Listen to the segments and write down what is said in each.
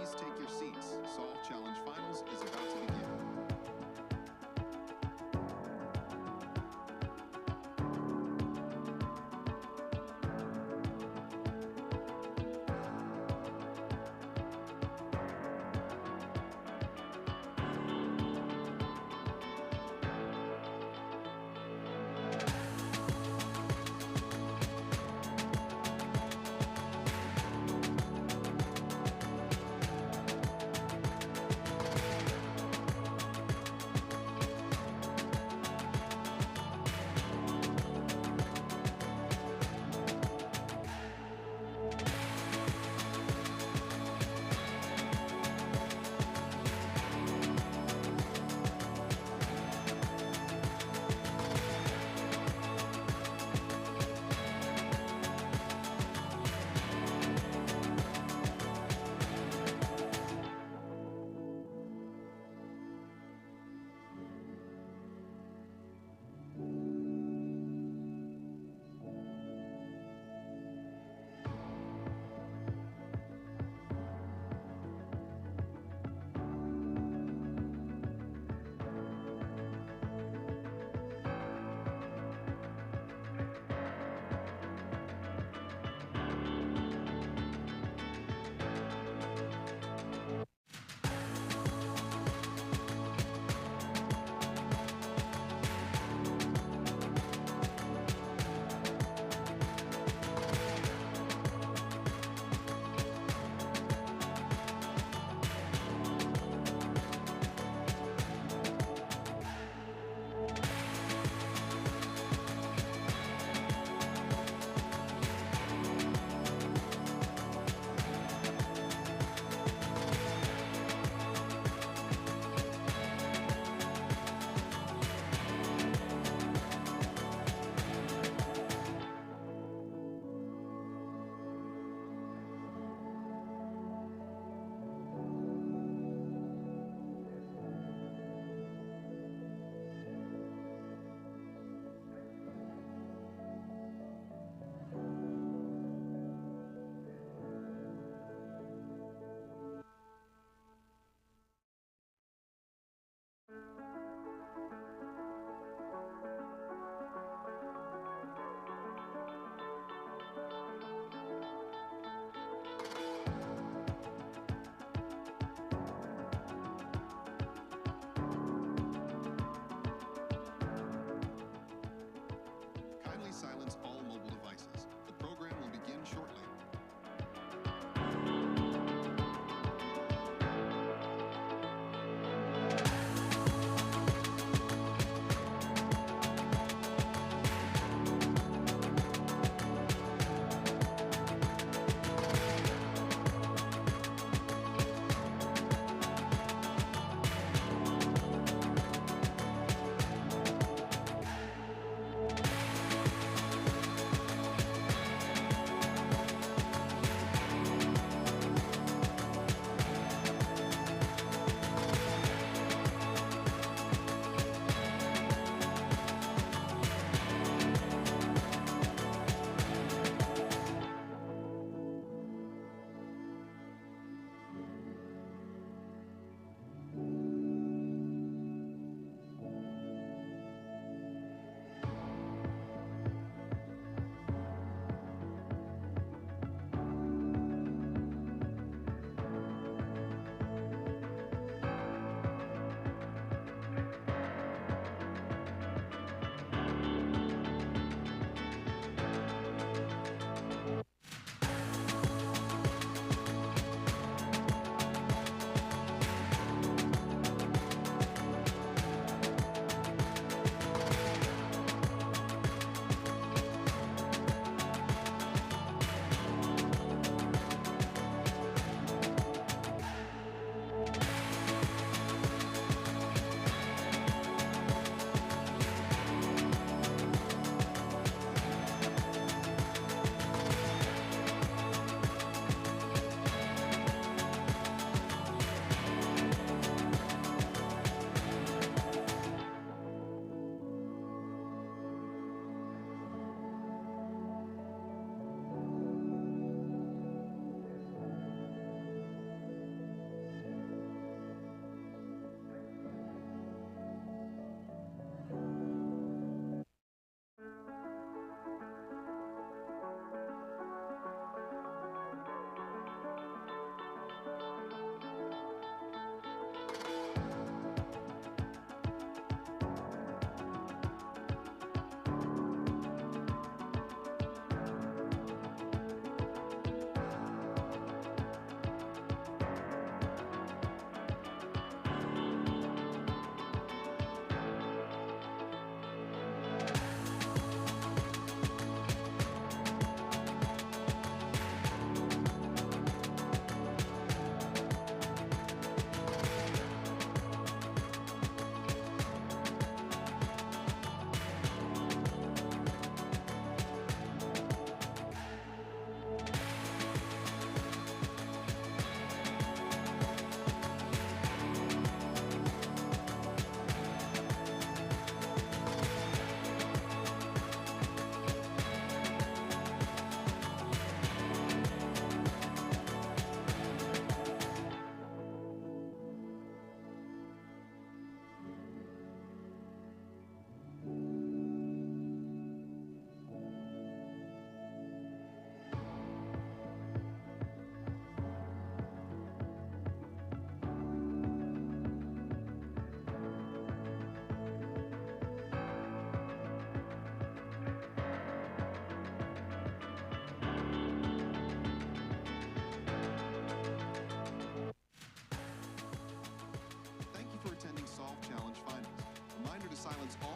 Please take your seats. Solve Challenge Finals is about to begin.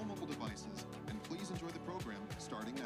mobile devices, and please enjoy the program starting now.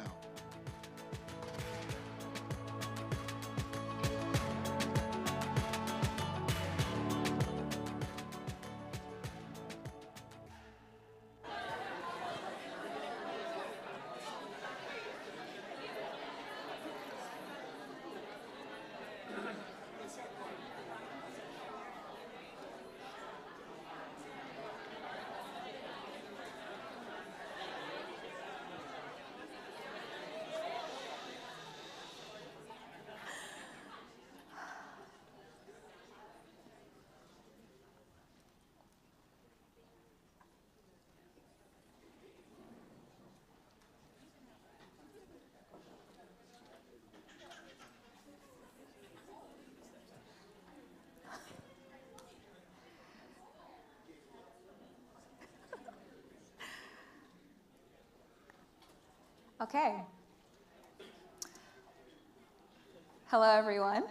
Okay. Hello, everyone.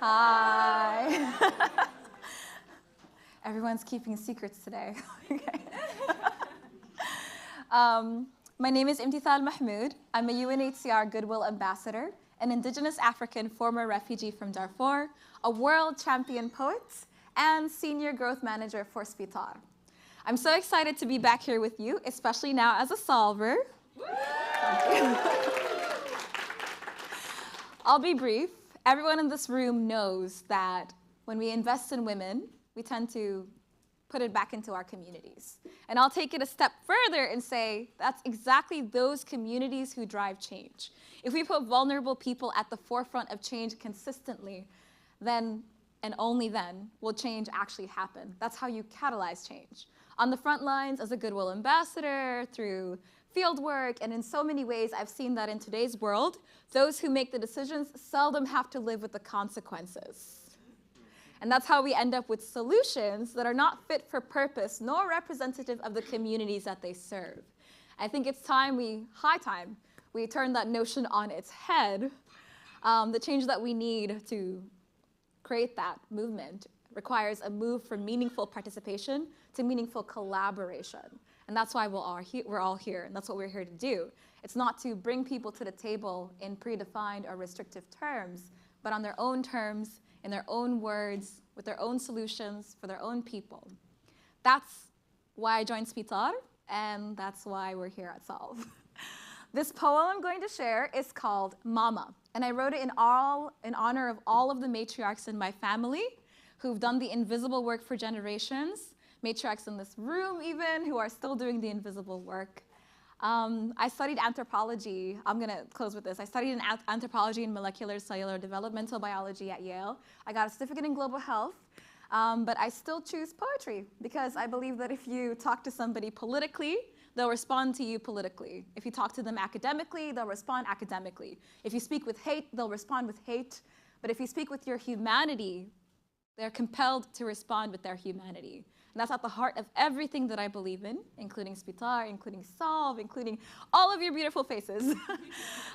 Hi. Everyone's keeping secrets today. Okay. My name is Imtithal Mahmoud. I'm a UNHCR Goodwill Ambassador, an Indigenous African former refugee from Darfur, a world champion poet, and Senior Growth Manager for Spitar. I'm so excited to be back here with you, especially now as a solver. I'll be brief. Everyone in this room knows that when we invest in women, we tend to put it back into our communities. And I'll take it a step further and say that's exactly those communities who drive change. If we put vulnerable people at the forefront of change consistently, then and only then will change actually happen. That's how you catalyze change. On the front lines as a Goodwill Ambassador, through field work, and in so many ways I've seen that in today's world, those who make the decisions seldom have to live with the consequences. And that's how we end up with solutions that are not fit for purpose nor representative of the communities that they serve. I think it's high time we turn that notion on its head. The change that we need to create that movement requires a move from meaningful participation to meaningful collaboration. And that's why we're all here, and that's what we're here to do. It's not to bring people to the table in predefined or restrictive terms, but on their own terms, in their own words, with their own solutions for their own people. That's why I joined Spitar, and that's why we're here at Solve. This poem I'm going to share is called Mama, and I wrote it in honor of all of the matriarchs in my family who've done the invisible work for generations, matriarchs in this room even, who are still doing the invisible work. I studied anthropology. I'm going to close with this. I studied anthropology and molecular cellular developmental biology at Yale. I got a certificate in global health, but I still choose poetry because I believe that if you talk to somebody politically, they'll respond to you politically. If you talk to them academically, they'll respond academically. If you speak with hate, they'll respond with hate. But if you speak with your humanity, they're compelled to respond with their humanity. And that's at the heart of everything that I believe in, including Spitar, including Solve, including all of your beautiful faces.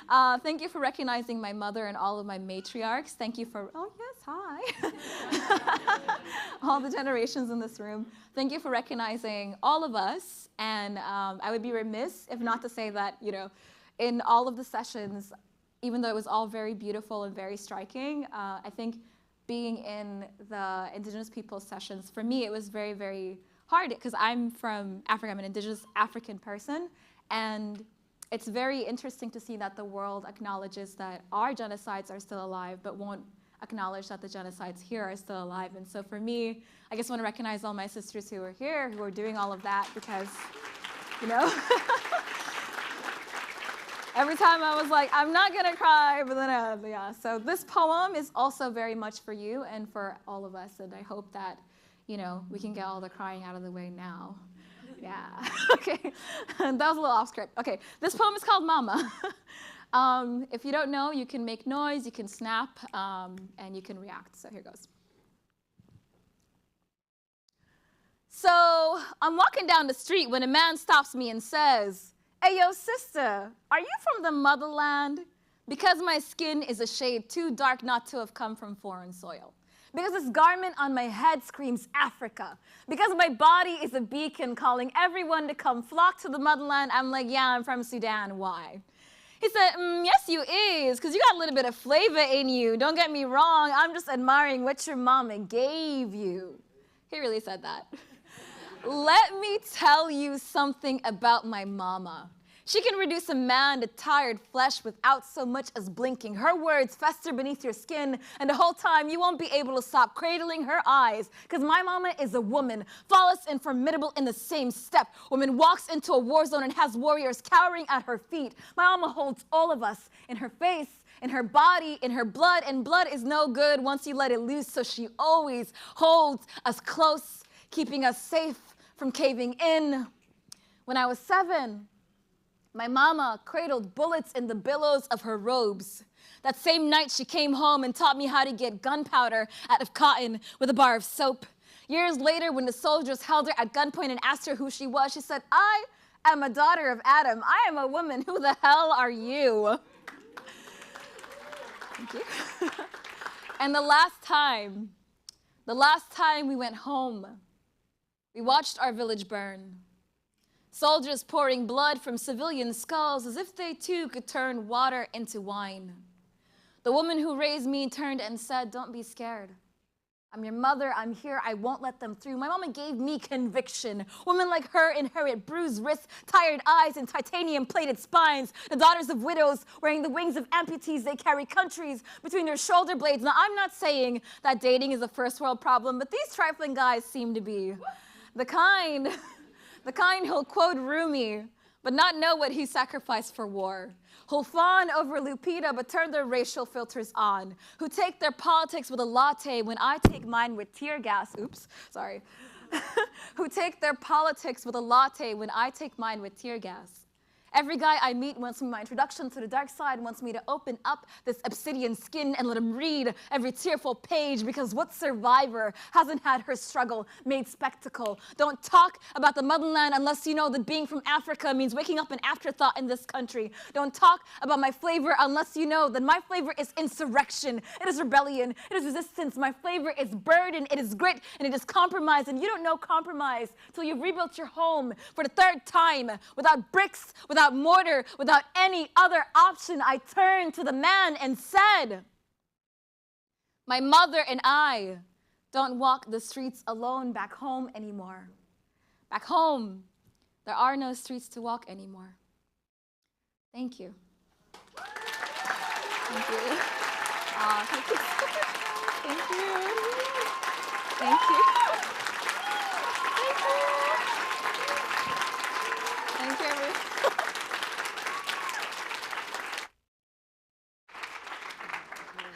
Thank you for recognizing my mother and all of my matriarchs. Thank you for, oh yes, hi. All the generations in this room. Thank you for recognizing all of us. And I would be remiss if not to say that, in all of the sessions, even though it was all very beautiful and very striking, I think being in the Indigenous people sessions, for me, it was very, very hard because I'm from Africa. I'm an Indigenous African person. And it's very interesting to see that the world acknowledges that our genocides are still alive, but won't acknowledge that the genocides here are still alive. And so for me, I just want to recognize all my sisters who are here, who are doing all of that because, every time I was like, I'm not gonna cry, but then, yeah. So this poem is also very much for you and for all of us, and I hope that, we can get all the crying out of the way now. Yeah, okay. That was a little off script. Okay, this poem is called Mama. If you don't know, you can make noise, you can snap, and you can react. So here goes. So I'm walking down the street when a man stops me and says, "Hey, yo, sister, are you from the motherland? Because my skin is a shade too dark not to have come from foreign soil. Because this garment on my head screams Africa. Because my body is a beacon calling everyone to come flock to the motherland. I'm like, yeah, I'm from Sudan. Why? He said, yes, you is, because you got a little bit of flavor in you. Don't get me wrong. I'm just admiring what your mama gave you. He really said that. Let me tell you something about my mama. She can reduce a man to tired flesh without so much as blinking. Her words fester beneath your skin, and the whole time you won't be able to stop cradling her eyes, because my mama is a woman, flawless and formidable in the same step. Woman walks into a war zone and has warriors cowering at her feet. My mama holds all of us in her face, in her body, in her blood, and blood is no good once you let it loose, so she always holds us close, keeping us safe from caving in. When I was 7, my mama cradled bullets in the billows of her robes. That same night, she came home and taught me how to get gunpowder out of cotton with a bar of soap. Years later, when the soldiers held her at gunpoint and asked her who she was, she said, I am a daughter of Adam. I am a woman. Who the hell are you? Thank you. And the last time we went home, we watched our village burn. Soldiers pouring blood from civilian skulls as if they too could turn water into wine. The woman who raised me turned and said, don't be scared. I'm your mother, I'm here, I won't let them through. My mama gave me conviction. Women like her inherit bruised wrists, tired eyes, and titanium-plated spines. The daughters of widows wearing the wings of amputees, they carry countries between their shoulder blades. Now, I'm not saying that dating is a first world problem, but these trifling guys seem to be the kind who'll quote Rumi, but not know what he sacrificed for war. Who'll fawn over Lupita, but turn their racial filters on. Who take their politics with a latte when I take mine with tear gas. Oops, sorry. Who take their politics with a latte when I take mine with tear gas. Every guy I meet wants me my introduction to the dark side, wants me to open up this obsidian skin and let him read every tearful page, because what survivor hasn't had her struggle made spectacle? Don't talk about the motherland unless you know that being from Africa means waking up an afterthought in this country. Don't talk about my flavor unless you know that my flavor is insurrection, it is rebellion, it is resistance. My flavor is burden, it is grit, and it is compromise. And you don't know compromise till you've rebuilt your home for the 3rd time without bricks, without mortar, without any other option. I turned to the man and said, my mother and I don't walk the streets alone back home anymore. Back home, there are no streets to walk anymore. Thank you. Thank you. Thank you. Thank you. Thank you. Thank you, everyone.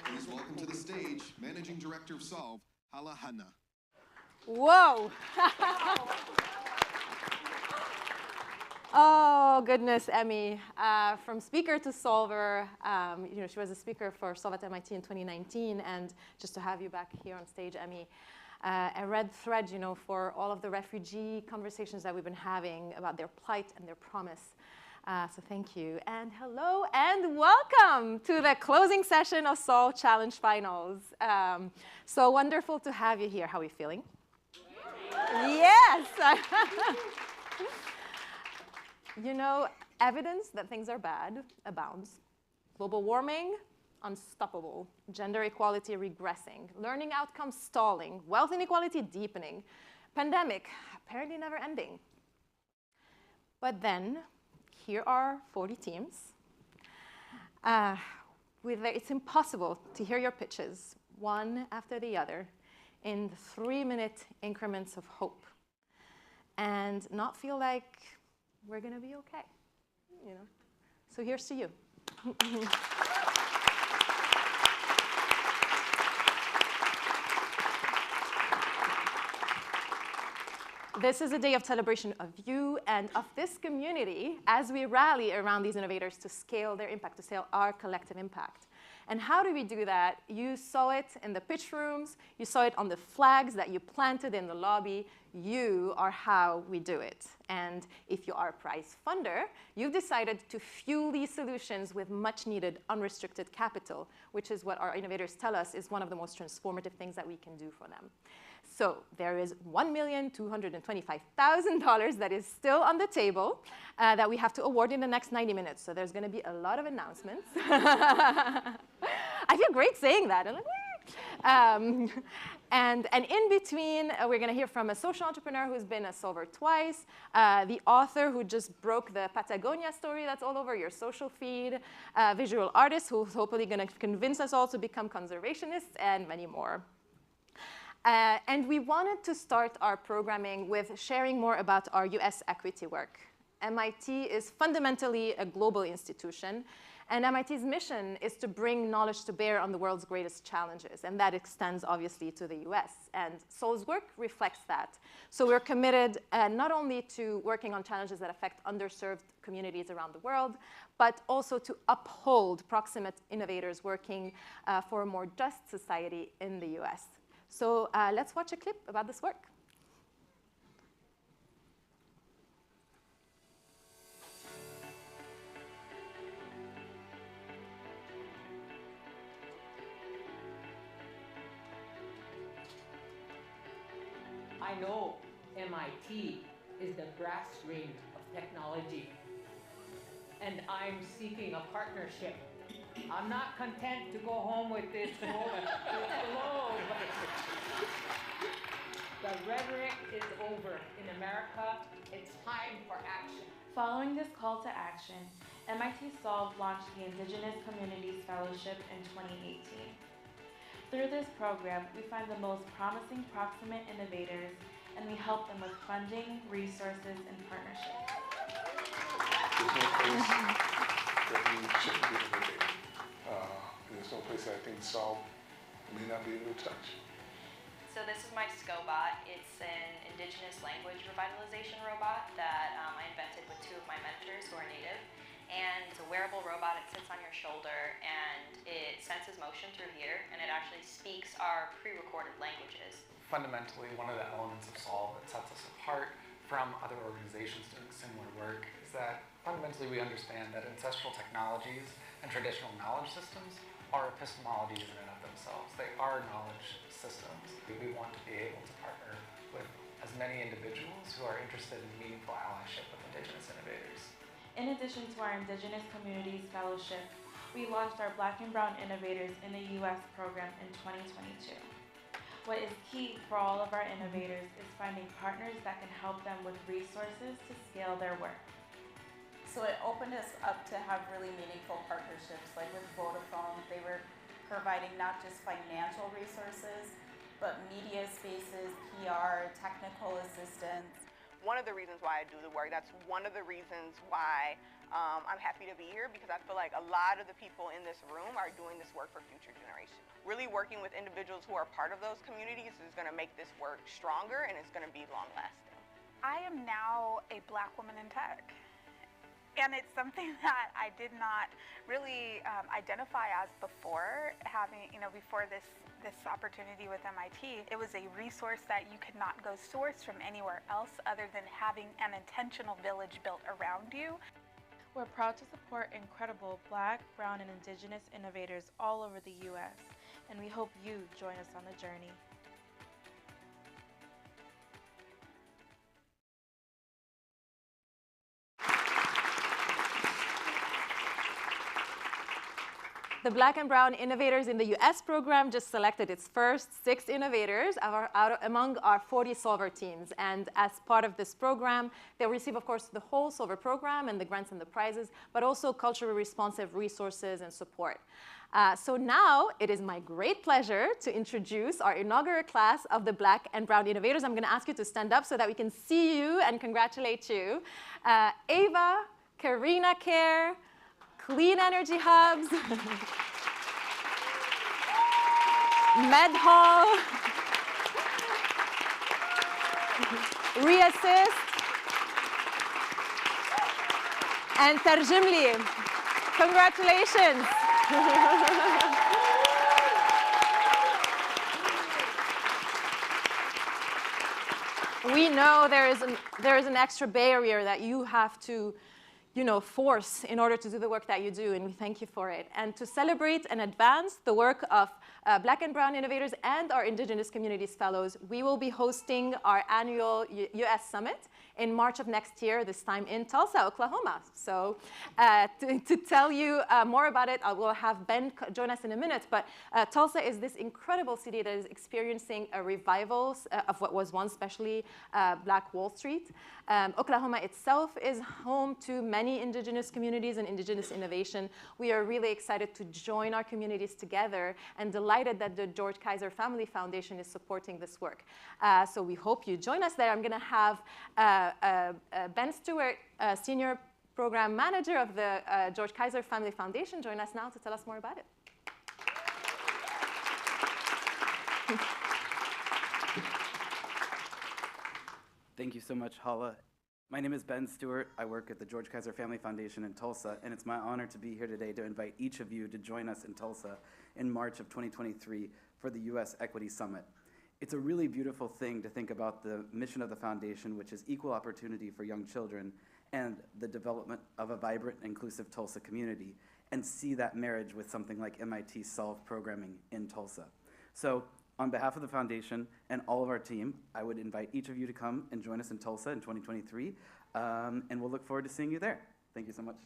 Please welcome to the stage, Managing Director of Solve, Hila. Whoa. Oh, goodness, Emmy. From speaker to solver, she was a speaker for Solve at MIT in 2019, and just to have you back here on stage, Emmy, a red thread, for all of the refugee conversations that we've been having about their plight and their promise. So thank you, and hello, and welcome to the closing session of Solve Challenge Finals. So wonderful to have you here. How are you feeling? Yes. Evidence that things are bad abounds. Global warming, unstoppable. Gender equality regressing. Learning outcomes stalling. Wealth inequality deepening. Pandemic apparently never ending. But then, here are 40 teams. It's impossible to hear your pitches, one after the other, in 3-minute increments of hope, and not feel like we're going to be okay. So here's to you. This is a day of celebration of you and of this community as we rally around these innovators to scale their impact, to scale our collective impact. And how do we do that? You saw it in the pitch rooms. You saw it on the flags that you planted in the lobby. you are how we do it. And if you are a prize funder, you've decided to fuel these solutions with much needed unrestricted capital, which is what our innovators tell us is one of the most transformative things that we can do for them. So there is $1,225,000 that is still on the table that we have to award in the next 90 minutes. So there's going to be a lot of announcements. I feel great saying that. I'm like, and in between, we're going to hear from a social entrepreneur who's been a solver twice, the author who just broke the Patagonia story that's all over your social feed, visual artist who's hopefully going to convince us all to become conservationists, and many more. And we wanted to start our programming with sharing more about our US equity work. MIT is fundamentally a global institution, and MIT's mission is to bring knowledge to bear on the world's greatest challenges, and that extends obviously to the US. And Sol's work reflects that. So we're committed not only to working on challenges that affect underserved communities around the world, but also to uphold proximate innovators working for a more just society in the US. So let's watch a clip about this work. I know MIT is the brass ring of technology, and I'm seeking a partnership. I'm not content to go home with this globe. The rhetoric is over. In America, it's time for action. Following this call to action, MIT Solve launched the Indigenous Communities Fellowship in 2018. Through this program, we find the most promising proximate innovators, and we help them with funding, resources, and partnerships. There's no place that we shouldn't be innovating. And there's no place that I think Solve may not be able to touch. So this is my SCOBot. It's an indigenous language revitalization robot that I invented with two of my mentors who are native. And it's a wearable robot. It sits on your shoulder, and it senses motion through here, and it actually speaks our pre-recorded languages. Fundamentally, one of the elements of Solve that sets us apart from other organizations doing similar work is that fundamentally we understand that ancestral technologies and traditional knowledge systems are epistemologies in and of themselves. They are knowledge systems. We want to be able to partner with as many individuals who are interested in meaningful allyship with Indigenous innovators. In addition to our Indigenous Communities Fellowship, we launched our Black and Brown Innovators in the US program in 2022. What is key for all of our innovators is finding partners that can help them with resources to scale their work. So it opened us up to have really meaningful partnerships, like with Vodafone. They were providing not just financial resources, but media spaces, PR, technical assistance. One of the reasons why I do the work, that's one of the reasons why I'm happy to be here, because I feel like a lot of the people in this room are doing this work for future generations. Really working with individuals who are part of those communities is going to make this work stronger, and it's going to be long-lasting. I am now a Black woman in tech. And it's something that I did not really identify as before before this opportunity with MIT. It was a resource that you could not go source from anywhere else other than having an intentional village built around you. We're proud to support incredible Black, Brown, and Indigenous innovators all over the US, and we hope you join us on the journey. The Black and Brown Innovators in the US program just selected its first 6 innovators among our 40 Solver teams. And as part of this program, they'll receive, of course, the whole Solver program and the grants and the prizes, but also culturally responsive resources and support. So now it is my great pleasure to introduce our inaugural class of the Black and Brown Innovators. I'm going to ask you to stand up so that we can see you and congratulate you. Ava, Karina Care, Clean Energy Hubs, MedHall, Reassist, and Terjimli. Congratulations. We know there is an extra barrier that you have to, force in order to do the work that you do, and we thank you for it. And to celebrate and advance the work of Black and Brown innovators and our Indigenous Communities Fellows, we will be hosting our annual U.S. Summit in March of next year, this time in Tulsa, Oklahoma. So to tell you more about it, I will have Ben join us in a minute, but Tulsa is this incredible city that is experiencing a revival of what was once especially Black Wall Street. Oklahoma itself is home to many indigenous communities and indigenous innovation. We are really excited to join our communities together and delighted that the George Kaiser Family Foundation is supporting this work. So we hope you join us there. I'm going to have Ben Stewart, Senior Program Manager of the George Kaiser Family Foundation, join us now to tell us more about it. Thank you so much, Hila. My name is Ben Stewart. I work at the George Kaiser Family Foundation in Tulsa, and it's my honor to be here today to invite each of you to join us in Tulsa in March of 2023 for the U.S. Equity Summit. It's a really beautiful thing to think about the mission of the foundation, which is equal opportunity for young children and the development of a vibrant, inclusive Tulsa community, and see that marriage with something like MIT Solve programming in Tulsa. So on behalf of the foundation and all of our team, I would invite each of you to come and join us in Tulsa in 2023, and we'll look forward to seeing you there. Thank you so much.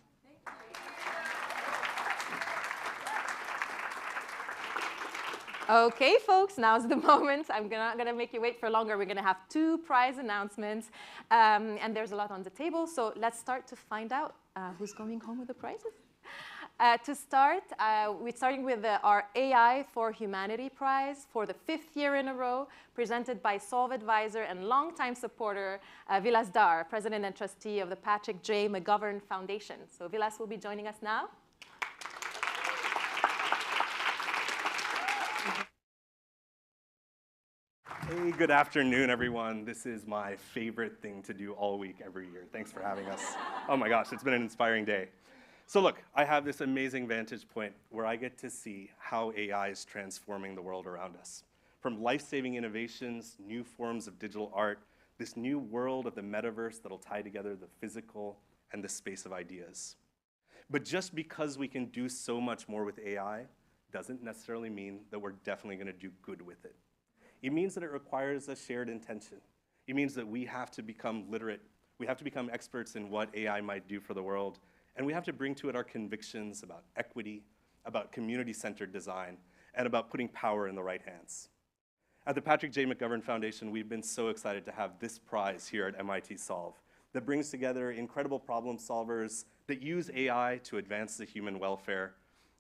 Okay, folks, now's the moment. I'm not gonna make you wait for longer. We're gonna have 2 prize announcements, and there's a lot on the table. So let's start to find out who's going home with the prizes. To start, we're starting with our AI for Humanity Prize for the 5th year in a row, presented by Solve advisor and longtime supporter Vilas Dar, President and Trustee of the Patrick J. McGovern Foundation. So Vilas will be joining us now. Hey, good afternoon, everyone. This is my favorite thing to do all week, every year. Thanks for having us. Oh my gosh, it's been an inspiring day. So look, I have this amazing vantage point where I get to see how AI is transforming the world around us. From life-saving innovations, new forms of digital art, this new world of the metaverse that'll tie together the physical and the space of ideas. But just because we can do so much more with AI doesn't necessarily mean that we're definitely gonna do good with it. It means that it requires a shared intention. It means that we have to become literate. We have to become experts in what AI might do for the world. And we have to bring to it our convictions about equity, about community-centered design, and about putting power in the right hands. At the Patrick J. McGovern Foundation, we've been so excited to have this prize here at MIT Solve that brings together incredible problem solvers that use AI to advance the human welfare.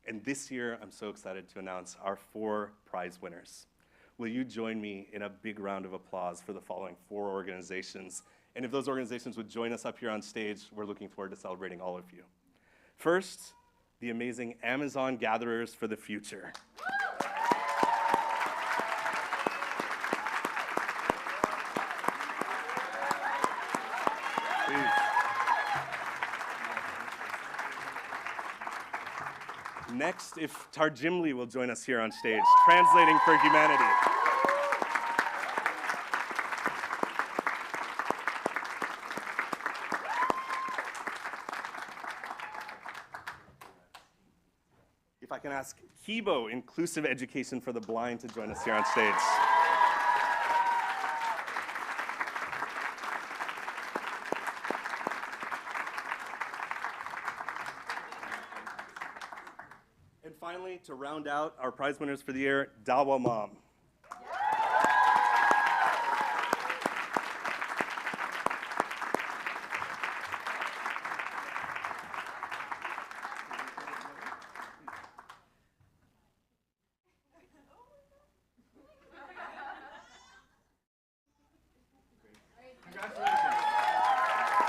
And this year, I'm so excited to announce our 4 prize winners. Will you join me in a big round of applause for the following 4 organizations? And if those organizations would join us up here on stage, we're looking forward to celebrating all of you. First, the amazing Amazon Gatherers for the Future. Please. Next, if Tarjimli will join us here on stage, Translating for Humanity. If I can ask Hibo, Inclusive Education for the Blind, to join us here on stage. And finally, to round out our prize winners for the year, Dawa Mom.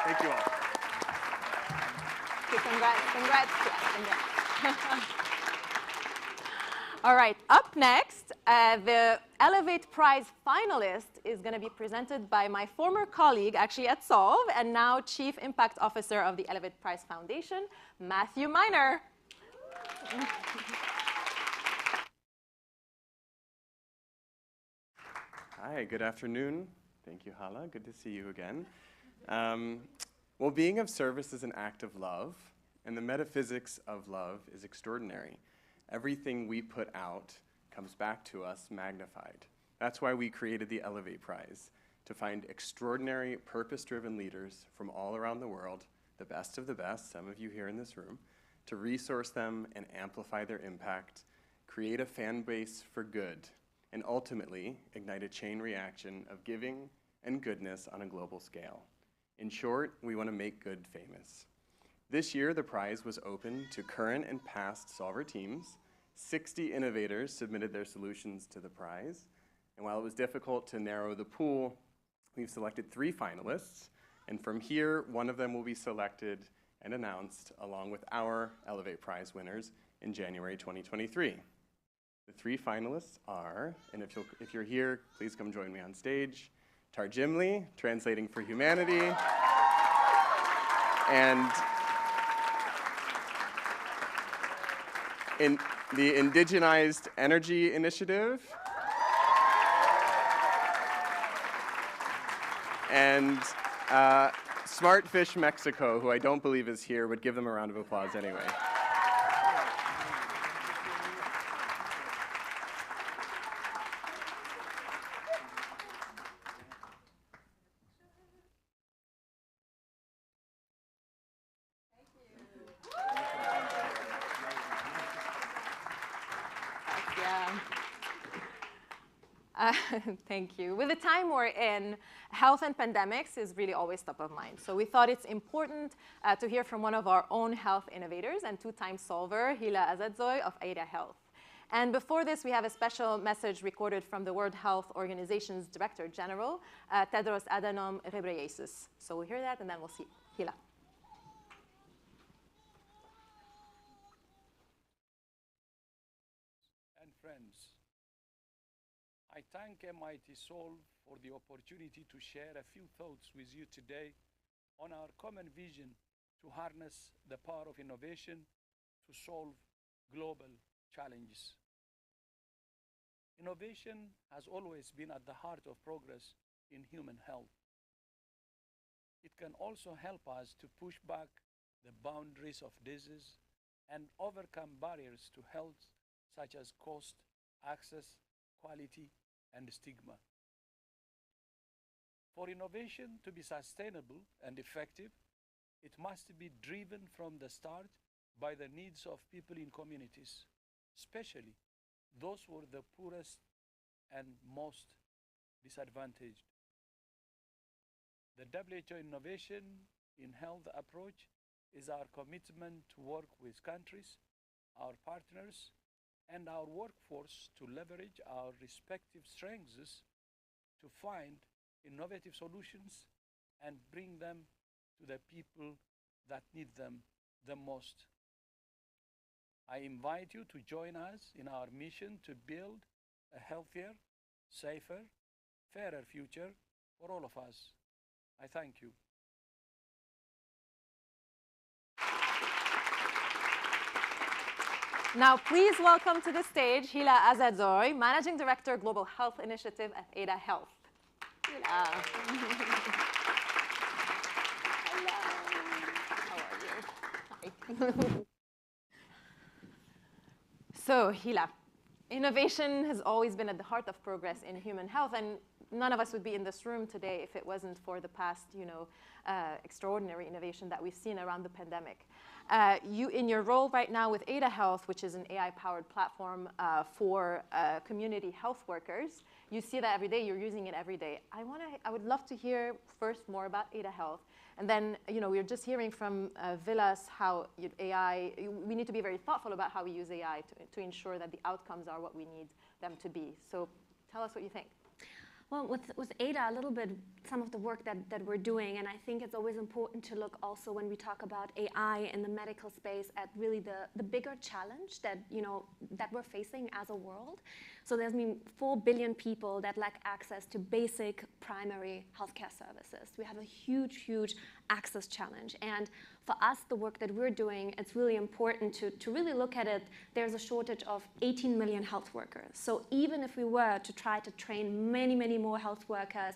Thank you all. Okay, congrats. All right, up next, the Elevate Prize finalist is going to be presented by my former colleague, actually at Solve, and now Chief Impact Officer of the Elevate Prize Foundation, Matthew Miner. Hi, good afternoon. Thank you, Hala. Good to see you again. Well, being of service is an act of love, and the metaphysics of love is extraordinary. Everything we put out comes back to us magnified. That's why we created the Elevate Prize, to find extraordinary, purpose-driven leaders from all around the world, the best of the best, some of you here in this room, to resource them and amplify their impact, create a fan base for good, and ultimately ignite a chain reaction of giving and goodness on a global scale. In short, we want to make good famous. This year, the prize was open to current and past solver teams. 60 innovators submitted their solutions to the prize. And while it was difficult to narrow the pool, we've selected 3 finalists. And from here, one of them will be selected and announced along with our Elevate Prize winners in January 2023. The 3 finalists are, and if you're here, please come join me on stage, Tarjimli, translating for humanity, and in the Indigenized Energy Initiative, and Smart Fish Mexico, who I don't believe is here, but give them a round of applause anyway. Thank you. With the time we're in, health and pandemics is really always top of mind. So we thought it's important to hear from one of our own health innovators and 2-time solver, Hila Azazoi of Ada Health. And before this, we have a special message recorded from the World Health Organization's Director General, Tedros Adhanom Ghebreyesus. So we'll hear that, and then we'll see Hila. And friends, I thank MIT Solve for the opportunity to share a few thoughts with you today on our common vision to harness the power of innovation to solve global challenges. Innovation has always been at the heart of progress in human health. It can also help us to push back the boundaries of disease and overcome barriers to health such as cost, access, quality, and stigma. For innovation to be sustainable and effective, it must be driven from the start by the needs of people in communities, especially those who are the poorest and most disadvantaged. The WHO Innovation in Health approach is our commitment to work with countries, our partners, and our workforce to leverage our respective strengths to find innovative solutions and bring them to the people that need them the most. I invite you to join us in our mission to build a healthier, safer, fairer future for all of us. I thank you. Now, please welcome to the stage Hila Azazoi, Managing Director, Global Health Initiative at Ada Health. Hila. Hello. How are you? Hi. So, Hila, innovation has always been at the heart of progress in human health, and none of us would be in this room today if it wasn't for the past, extraordinary innovation that we've seen around the pandemic. You, in your role right now with Ada Health, which is an AI-powered platform for community health workers, you see that every day. You're using it every day. I would love to hear first more about Ada Health, and then we were just hearing from Vilas how AI. We need to be very thoughtful about how we use AI to ensure that the outcomes are what we need them to be. So, tell us what you think. Well, with Ada, a little bit, some of the work that we're doing, and I think it's always important to look also when we talk about AI in the medical space at really the bigger challenge that, that we're facing as a world. So there's been 4 billion people that lack access to basic primary healthcare services. We have a huge, huge access challenge. And for us, the work that we're doing, it's really important to really look at it. There's a shortage of 18 million health workers. So even if we were to try to train many, many more health workers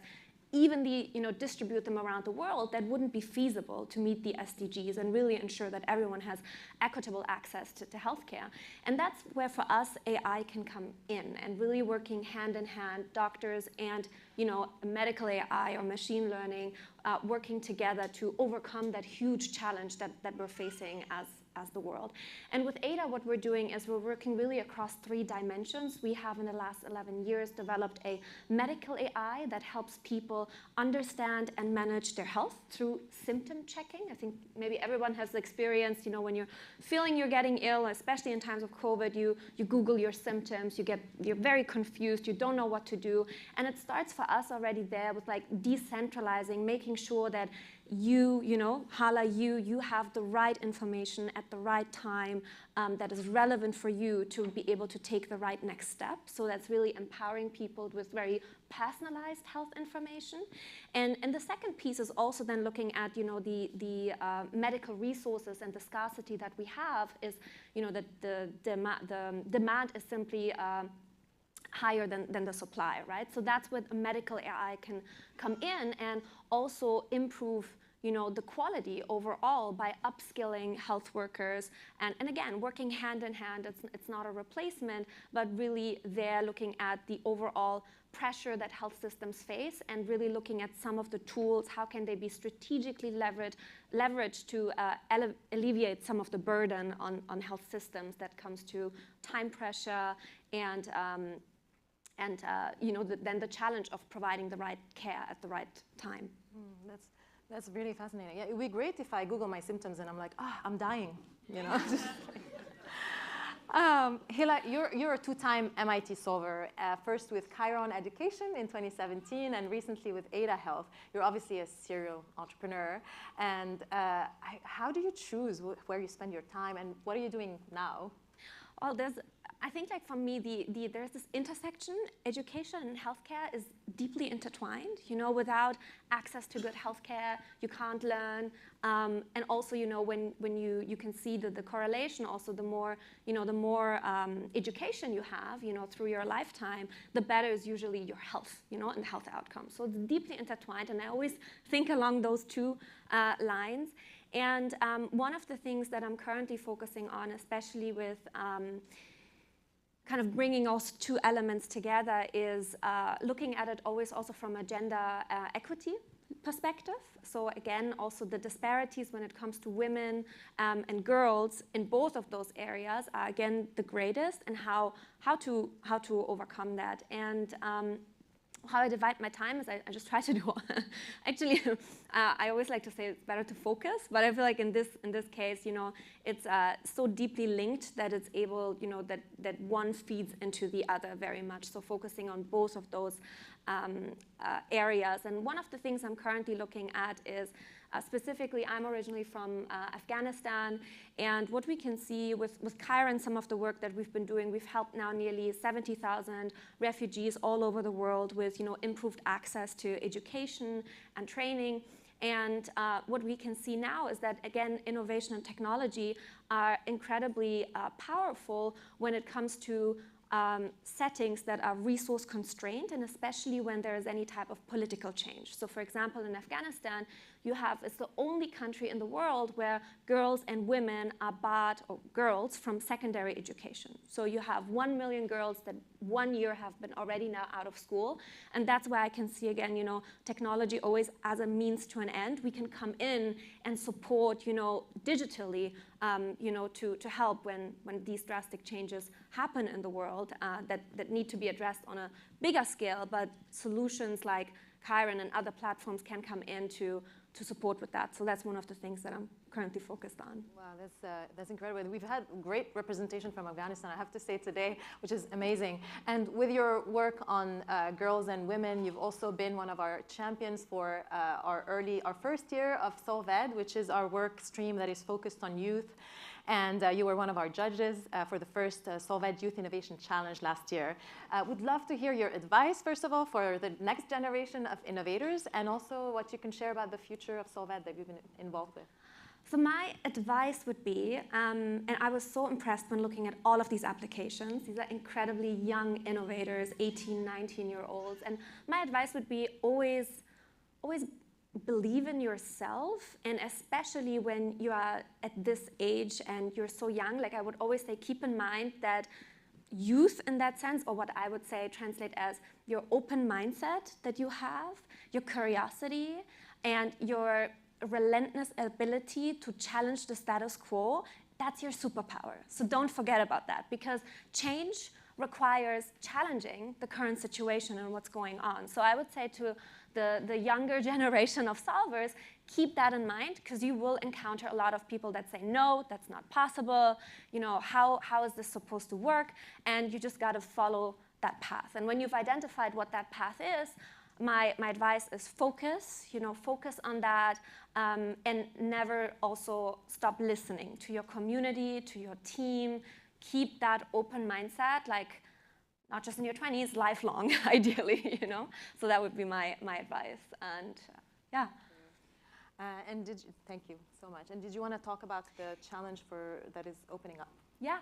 evenly distribute them around the world, that wouldn't be feasible to meet the SDGs and really ensure that everyone has equitable access to healthcare. And that's where for us AI can come in, and really working hand in hand, doctors and medical AI or machine learning working together to overcome that huge challenge that we're facing as the world. And with ADA, what we're doing is we're working really across 3 dimensions. We have in the last 11 years developed a medical AI that helps people understand and manage their health through symptom checking. I think maybe everyone has experienced, when you're feeling you're getting ill, especially in times of COVID, you Google your symptoms, you're very confused, you don't know what to do. And it starts for us already there with like decentralizing, making sure that Hila, you have the right information at the right time that is relevant for you to be able to take the right next step. So that's really empowering people with very personalized health information. And the second piece is also then looking at, the medical resources and the scarcity that we have is, that the demand is simply higher than the supply, right? So that's where a medical AI can come in and also improve the quality overall by upskilling health workers. And again, working hand in hand, it's not a replacement, but really they're looking at the overall pressure that health systems face and really looking at some of the tools, how can they be strategically leveraged to alleviate some of the burden on health systems that comes to time pressure and then the challenge of providing the right care at the right time. That's really fascinating. Yeah, it would be great if I Google my symptoms and I'm like, I'm dying, Hila, you're a 2-time MIT solver, first with Chiron Education in 2017 and recently with Ada Health. You're obviously a serial entrepreneur. And how do you choose where you spend your time and what are you doing now? Well, I think like for me, there's this intersection. Education and healthcare is deeply intertwined. Without access to good healthcare, you can't learn. And also, when you can see the correlation, also the more education you have, through your lifetime, the better is usually your health, and health outcomes. So it's deeply intertwined, and I always think along those 2 lines. And one of the things that I'm currently focusing on, especially with kind of bringing those 2 elements together, is looking at it always also from a gender equity perspective. So again, also the disparities when it comes to women and girls in both of those areas are again the greatest, and how to overcome that. And how I divide my time is I just try to do. Actually, I always like to say it's better to focus, but I feel like in this case, it's so deeply linked that it's able, that one feeds into the other very much. So focusing on both of those areas. And one of the things I'm currently looking at is specifically, I'm originally from Afghanistan, and what we can see with Kaiser and some of the work that we've been doing, we've helped now nearly 70,000 refugees all over the world with improved access to education and training. And what we can see now is that, again, innovation and technology are incredibly powerful when it comes to settings that are resource constrained, and especially when there is any type of political change. So for example, in Afghanistan, it's the only country in the world where girls and women are barred, or girls, from secondary education. So you have 1 million girls that 1 year have been already now out of school. And that's where I can see, again, technology always as a means to an end. We can come in and support, digitally, to help when these drastic changes happen in the world that need to be addressed on a bigger scale. But solutions like Kaiser and other platforms can come in to support with that. So that's one of the things that I'm currently focused on. Wow, that's incredible. We've had great representation from Afghanistan, I have to say today, which is amazing. And with your work on girls and women, you've also been one of our champions for our first year of Solved, which is our work stream that is focused on youth. And you were one of our judges for the first Solved Youth Innovation Challenge last year. Would love to hear your advice, first of all, for the next generation of innovators, and also what you can share about the future of Solved that you've been involved with. So my advice would be, and I was so impressed when looking at all of these applications. These are incredibly young innovators, 18, 19-year-olds. And my advice would be always always believe in yourself, and especially when you are at this age and you're so young, like I would always say, keep in mind that youth in that sense, or what I would say translate as your open mindset that you have, your curiosity, and your relentless ability to challenge the status quo, that's your superpower. So don't forget about that, because change requires challenging the current situation and what's going on. So I would say to the younger generation of solvers, keep that in mind, because you will encounter a lot of people that say, no, that's not possible. You know, how is this supposed to work? And you just got to follow that path. And when you've identified what that path is, my advice is focus, focus on that, and never also stop listening to your community, to your team. Keep that open mindset, like not just in your 20s, lifelong, ideally, So that would be my advice, and yeah. And thank you so much. And did you want to talk about the challenge that is opening up? Yeah,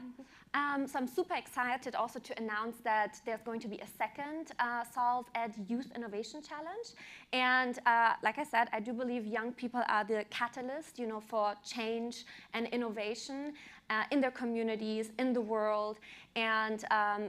so I'm super excited also to announce that there's going to be a second Solve Ed Youth Innovation Challenge. And like I said, I do believe young people are the catalyst, for change and innovation in their communities, in the world. And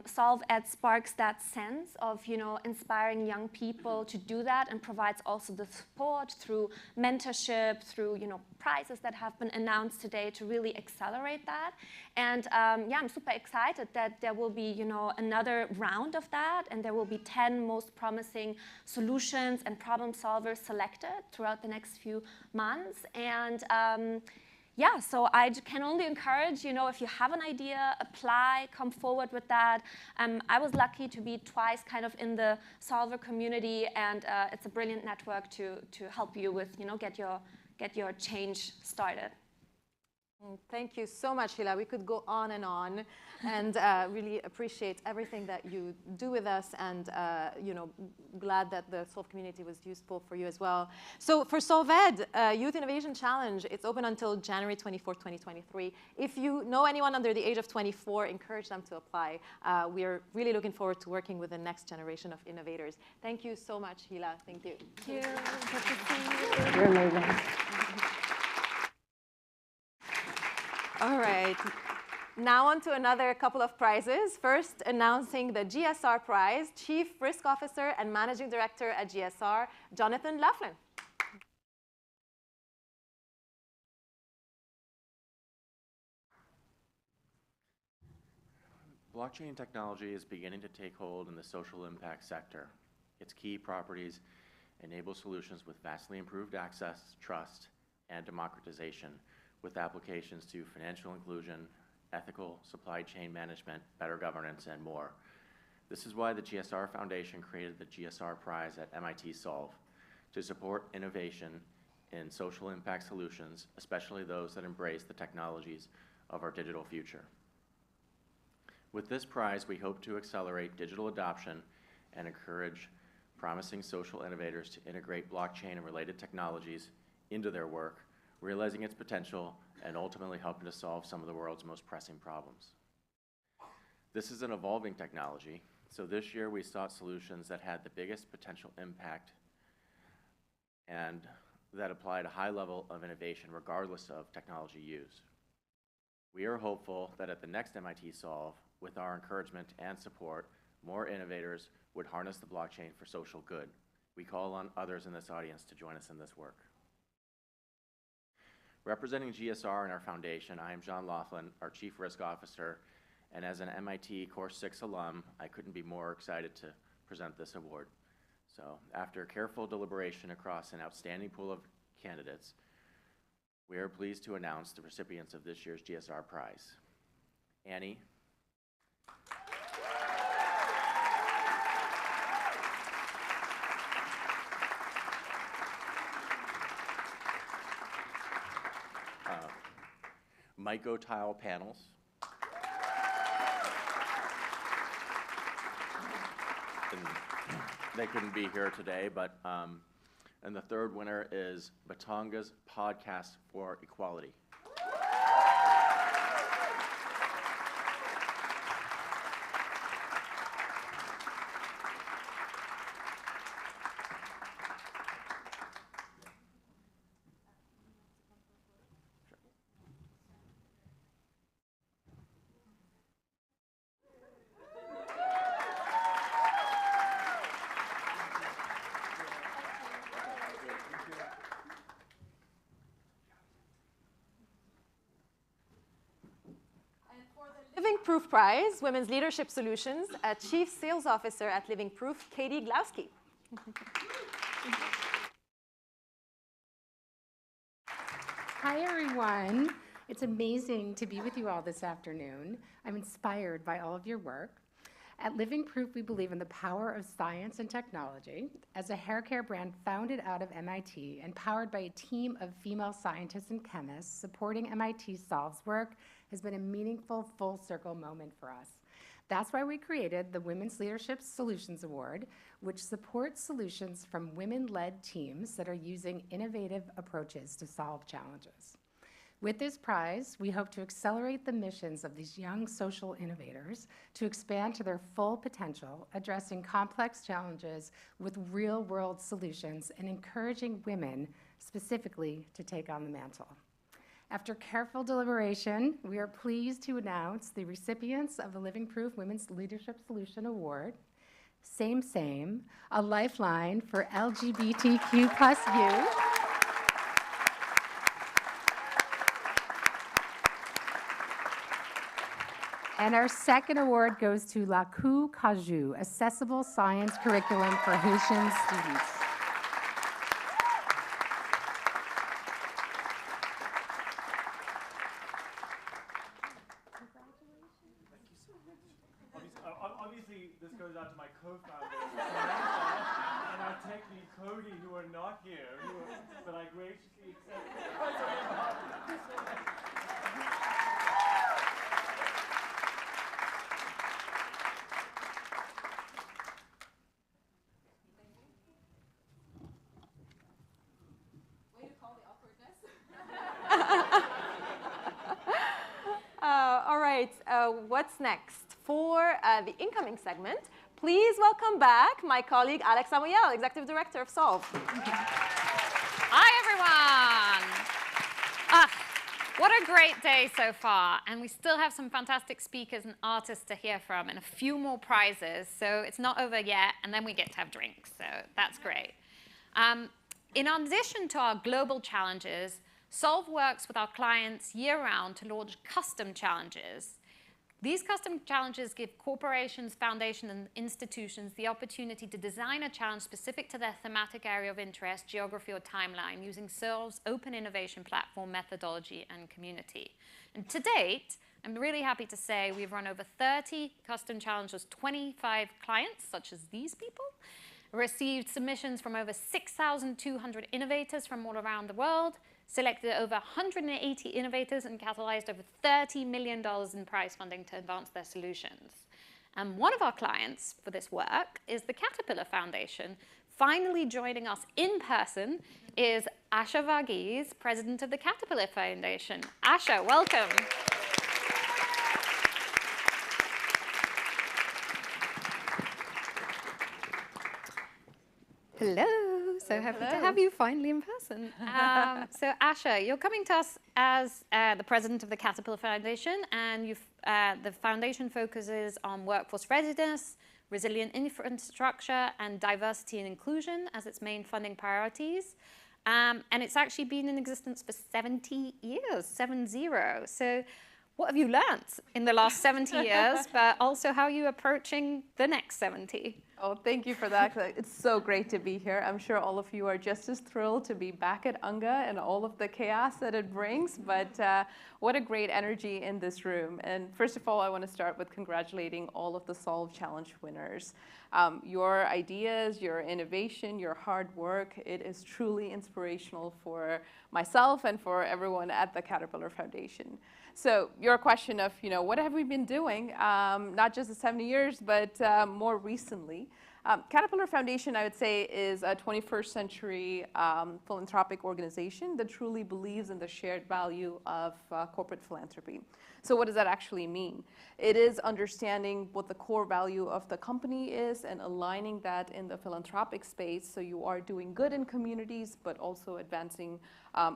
Solve Ed sparks that sense of, inspiring young people to do that, and provides also the support through mentorship, through, prizes that have been announced today to really accelerate that. And yeah, I'm super excited that there will be, another round of that, and there will be 10 most promising solutions and problem solvers selected throughout the next few months. And yeah, so I can only encourage, if you have an idea, apply, come forward with that. I was lucky to be twice kind of in the solver community, and it's a brilliant network to help you with, get your change started. Thank you so much, Hila. We could go on, and really appreciate everything that you do with us, and glad that the Solve community was useful for you as well. So for Solve Ed Youth Innovation Challenge, it's open until January 24th, 2023. If you know anyone under the age of 24, encourage them to apply. We're really looking forward to working with the next generation of innovators. Thank you so much, Hila. Thank you. Thank you. Good to see you. You're amazing. All right, now on to another couple of prizes. First, announcing the GSR Prize, Chief Risk Officer and Managing Director at GSR, Jonathan Laughlin. Blockchain technology is beginning to take hold in the social impact sector. Its key properties enable solutions with vastly improved access, trust, and democratization, with applications to financial inclusion, ethical supply chain management, better governance, and more. This is why the GSR Foundation created the GSR Prize at MIT Solve, to support innovation in social impact solutions, especially those that embrace the technologies of our digital future. With this prize, we hope to accelerate digital adoption and encourage promising social innovators to integrate blockchain and related technologies into their work, realizing its potential and ultimately helping to solve some of the world's most pressing problems. This is an evolving technology, so this year we sought solutions that had the biggest potential impact and that applied a high level of innovation regardless of technology used. We are hopeful that at the next MIT Solve, with our encouragement and support, more innovators would harness the blockchain for social good. We call on others in this audience to join us in this work. Representing GSR and our foundation, I am John Laughlin, our Chief Risk Officer, and as an MIT Course 6 alum, I couldn't be more excited to present this award. So, after careful deliberation across an outstanding pool of candidates, we are pleased to announce the recipients of this year's GSR Prize. Annie. Micro-tile panels. And they couldn't be here today, but and the third winner is Batonga's Podcast for Equality. Proof Prize, Women's Leadership Solutions, Chief Sales Officer at Living Proof, Katie Glowski. Hi, everyone. It's amazing to be with you all this afternoon. I'm inspired by all of your work. At Living Proof, we believe in the power of science and technology. As a hair care brand founded out of MIT and powered by a team of female scientists and chemists, supporting MIT Solve's work has been a meaningful full circle moment for us. That's why we created the Women's Leadership Solutions Award, which supports solutions from women-led teams that are using innovative approaches to solve challenges. With this prize, we hope to accelerate the missions of these young social innovators to expand to their full potential, addressing complex challenges with real-world solutions and encouraging women specifically to take on the mantle. After careful deliberation, we are pleased to announce the recipients of the Living Proof Women's Leadership Solution Award. Same, a lifeline for LGBTQ+ youth. And our second award goes to La Coup Caju, Accessible Science Curriculum for Haitian Students. Obviously, this goes out to my co-founders, Samantha and our tech lead, Cody, who are not here, but I graciously accept it. All right, what's next? For the incoming segment, please welcome back my colleague Alex Amoyel, Executive Director of Solve. Hi, everyone. What a great day so far. And we still have some fantastic speakers and artists to hear from and a few more prizes. So it's not over yet, and then we get to have drinks. So that's great. In addition to our global challenges, Solve works with our clients year-round to launch custom challenges. These custom challenges give corporations, foundations, and institutions the opportunity to design a challenge specific to their thematic area of interest, geography, or timeline using Solve's open innovation platform, methodology, and community. And to date, I'm really happy to say we've run over 30 custom challenges, 25 clients, such as these people, received submissions from over 6,200 innovators from all around the world, selected over 180 innovators, and catalyzed over $30 million in prize funding to advance their solutions. And one of our clients for this work is the Caterpillar Foundation. Finally joining us in person is Asha Varghese, president of the Caterpillar Foundation. Asha, welcome. Hello. So happy to have you finally in person. So Asha, you're coming to us as the president of the Caterpillar Foundation, and the foundation focuses on workforce readiness, resilient infrastructure, and diversity and inclusion as its main funding priorities. And it's actually been in existence for 70 years, 70. So what have you learned in the last 70 years, but also how are you approaching the next 70? Oh, thank you for that. It's so great to be here. I'm sure all of you are just as thrilled to be back at UNGA and all of the chaos that it brings, but what a great energy in this room. And first of all, I want to start with congratulating all of the Solve Challenge winners. Your ideas, your innovation, your hard work, it is truly inspirational for myself and for everyone at the Caterpillar Foundation. So your question of, what have we been doing, not just the 70 years, but more recently. Caterpillar Foundation, I would say, is a 21st century philanthropic organization that truly believes in the shared value of corporate philanthropy. So what does that actually mean? It is understanding what the core value of the company is and aligning that in the philanthropic space so you are doing good in communities, but also advancing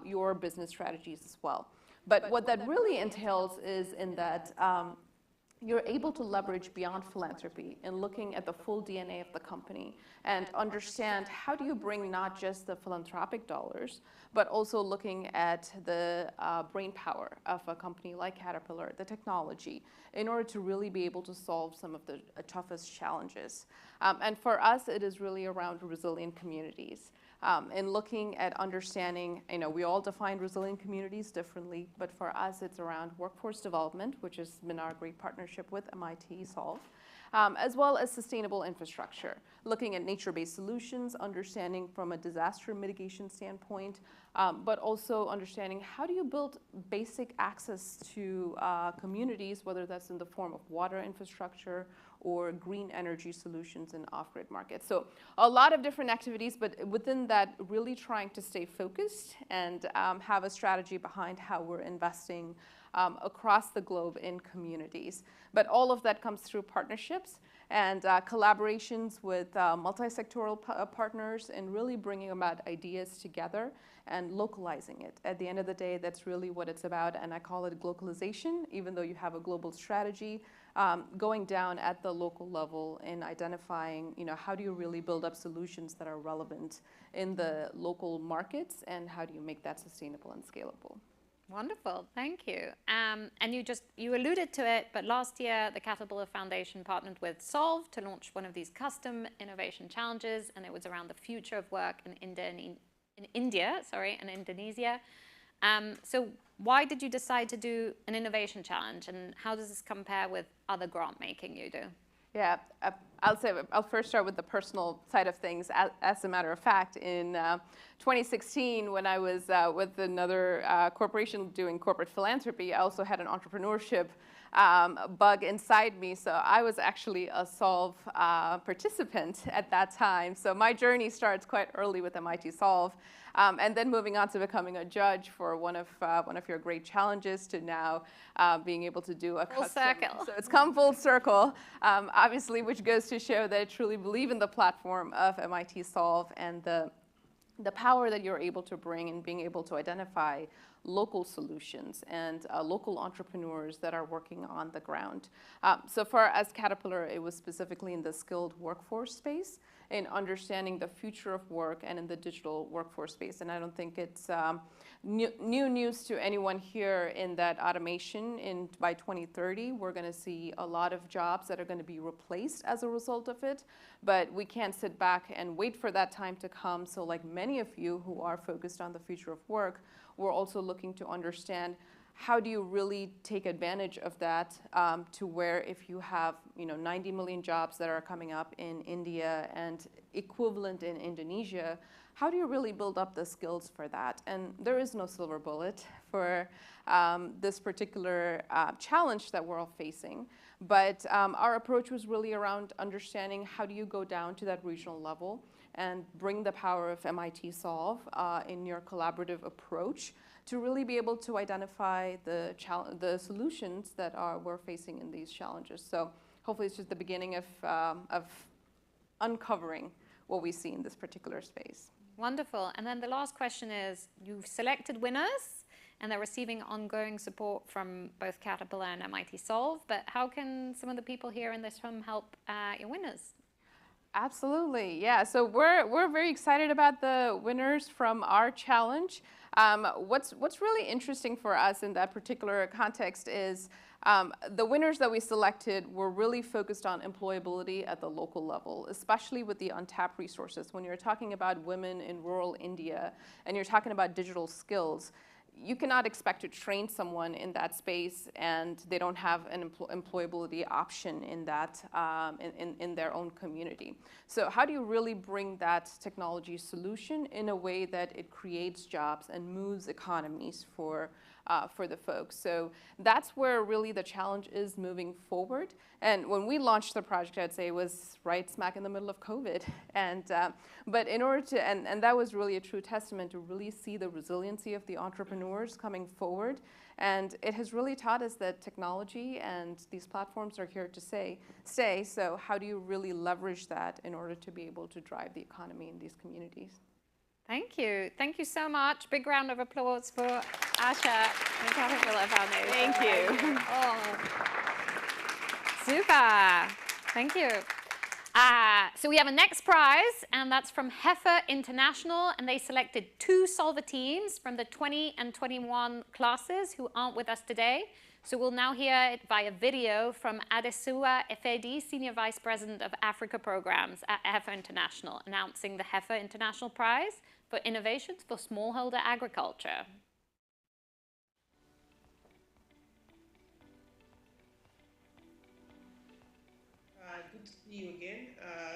your business strategies as well. But what that really entails is in that you're able to leverage beyond philanthropy in looking at the full DNA of the company and understand how do you bring not just the philanthropic dollars, but also looking at the brain power of a company like Caterpillar, the technology, in order to really be able to solve some of the toughest challenges. And for us, it is really around resilient communities. In looking at understanding, we all define resilient communities differently, but for us, it's around workforce development, which has been our great partnership with MIT Solve, as well as sustainable infrastructure, looking at nature-based solutions, understanding from a disaster mitigation standpoint, but also understanding how do you build basic access to communities, whether that's in the form of water infrastructure or green energy solutions in off-grid markets. So a lot of different activities, but within that, really trying to stay focused and have a strategy behind how we're investing across the globe in communities. But all of that comes through partnerships and collaborations with multi-sectoral partners and really bringing about ideas together and localizing it. At the end of the day, that's really what it's about, and I call it globalization, even though you have a global strategy, going down at the local level and identifying, how do you really build up solutions that are relevant in the local markets, and how do you make that sustainable and scalable? Wonderful, thank you. And you alluded to it, but last year the Caterpillar Foundation partnered with Solve to launch one of these custom innovation challenges, and it was around the future of work in India and Indonesia. So why did you decide to do an innovation challenge, and how does this compare with other grant making you do? Yeah, I'll first start with the personal side of things. As a matter of fact, in 2016, when I was with another corporation doing corporate philanthropy, I also had an entrepreneurship bug inside me. So I was actually a Solve participant at that time. So my journey starts quite early with MIT Solve. And then moving on to becoming a judge for one of your great challenges to now being able to do a full custom. circle. So it's come full circle, obviously, which goes to show that I truly believe in the platform of MIT Solve and the power that you're able to bring in being able to identify local solutions and local entrepreneurs that are working on the ground. So for us, Caterpillar, it was specifically in the skilled workforce space, in understanding the future of work and in the digital workforce space. And I don't think it's new news to anyone here in that automation by 2030, we're going to see a lot of jobs that are going to be replaced as a result of it. But we can't sit back and wait for that time to come. So like many of you who are focused on the future of work, we're also looking to understand how do you really take advantage of that to where if you have 90 million jobs that are coming up in India and equivalent in Indonesia, how do you really build up the skills for that? And there is no silver bullet for this particular challenge that we're all facing. But our approach was really around understanding how do you go down to that regional level and bring the power of MIT Solve in your collaborative approach to really be able to identify the solutions that we're facing in these challenges. So hopefully it's just the beginning of uncovering what we see in this particular space. Wonderful. And then the last question is, you've selected winners, and they're receiving ongoing support from both Caterpillar and MIT Solve, but how can some of the people here in this room help your winners? Absolutely, yeah. So we're very excited about the winners from our challenge. What's really interesting for us in that particular context is the winners that we selected were really focused on employability at the local level, especially with the untapped resources. When you're talking about women in rural India and you're talking about digital skills, you cannot expect to train someone in that space and they don't have an employability option in that in their own community. So how do you really bring that technology solution in a way that it creates jobs and moves economies for the folks? So that's where really the challenge is moving forward. And when we launched the project, I'd say it was right smack in the middle of COVID. And but in order to, and that was really a true testament to really see the resiliency of the entrepreneurs coming forward. And it has really taught us that technology and these platforms are here to stay. So how do you really leverage that in order to be able to drive the economy in these communities? Thank you. Thank you so much. Big round of applause for Asha and the Caterpillar Foundation. Thank you. Oh. Super. Thank you. So we have a next prize, and that's from Heifer International, and they selected 2 solver teams from the 20 and 21 classes who aren't with us today. So we'll now hear it via video from Adesua Efedi, Senior Vice President of Africa Programs at Heifer International, announcing the Heifer International Prize for Innovations for Smallholder Agriculture. Good to see you again.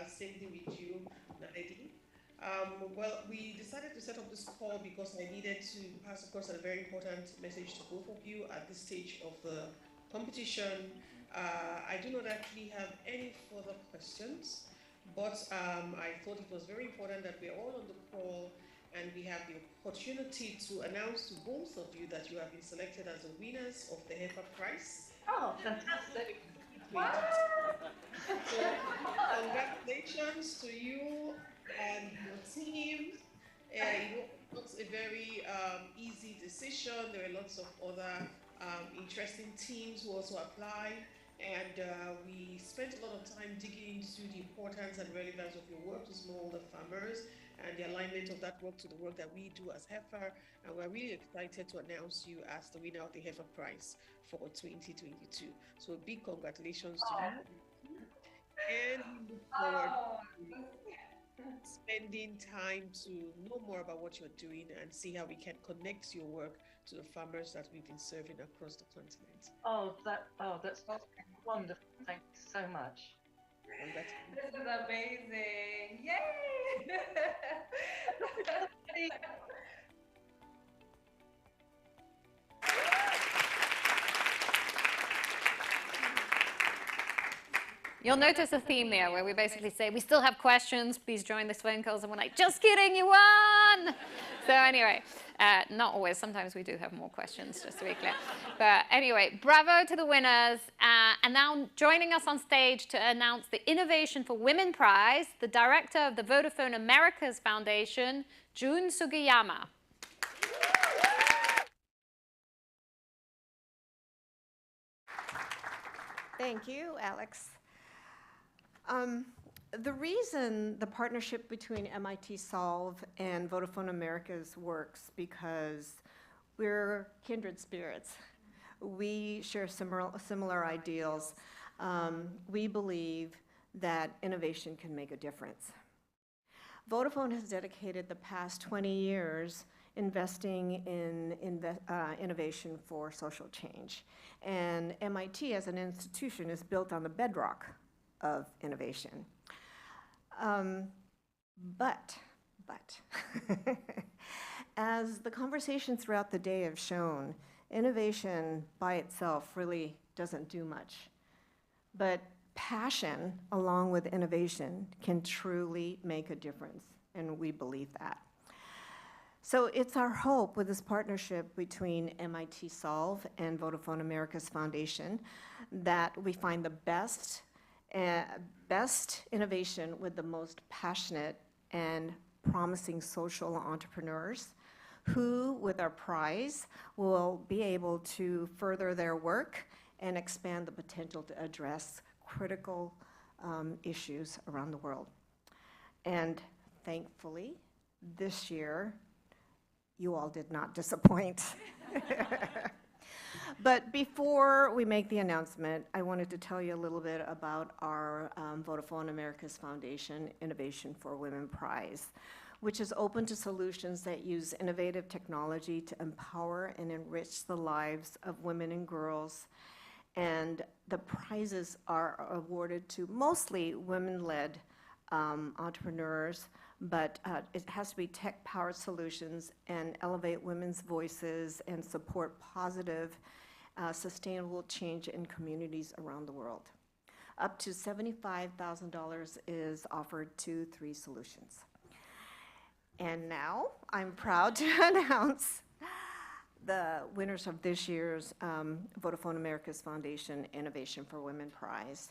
Same thing with you, Naledi. Well, we decided to set up this call because I needed to pass across a very important message to both of you at this stage of the competition. I do not actually have any further questions, but I thought it was very important that we're all on the call and we have the opportunity to announce to both of you that you have been selected as the winners of the Heifer Prize. Oh, fantastic. So, congratulations to you and your team. It was a very easy decision. There are lots of other interesting teams who also applied, and we spent a lot of time digging into the importance and relevance of your work to smallholder farmers and the alignment of that work to the work that we do as Heifer, and we're really excited to announce you as the winner of the Heifer Prize for 2022. So big congratulations to you. And we look forward to spending time to know more about what you're doing and see how we can connect your work to the farmers that we've been serving across the continent. That's wonderful. Thank you so much. This is amazing. Yay! You'll notice a theme there where we basically say, we still have questions, please join this phone calls, and we're like, just kidding, you won! So anyway, not always, sometimes we do have more questions, just to be clear. But anyway, bravo to the winners. And now joining us on stage to announce the Innovation for Women Prize, the director of the Vodafone Americas Foundation, Jun Sugiyama. Thank you, Alex. The reason the partnership between MIT Solve and Vodafone Americas works because we're kindred spirits. We share similar ideals. We believe that innovation can make a difference. Vodafone has dedicated the past 20 years investing in innovation for social change. And MIT as an institution is built on the bedrock of innovation. But as the conversations throughout the day have shown, innovation by itself really doesn't do much. But passion along with innovation can truly make a difference, and we believe that. So it's our hope with this partnership between MIT Solve and Vodafone Americas Foundation that we find the best innovation with the most passionate and promising social entrepreneurs who, with our prize, will be able to further their work and expand the potential to address critical issues around the world. And thankfully, this year, you all did not disappoint. But before we make the announcement, I wanted to tell you a little bit about our Vodafone Americas Foundation Innovation for Women Prize, which is open to solutions that use innovative technology to empower and enrich the lives of women and girls. And the prizes are awarded to mostly women-led entrepreneurs, but it has to be tech-powered solutions and elevate women's voices and support positive, sustainable change in communities around the world. Up to $75,000 is offered to 3 solutions. And now I'm proud to announce the winners of this year's Vodafone Americas Foundation Innovation for Women Prize.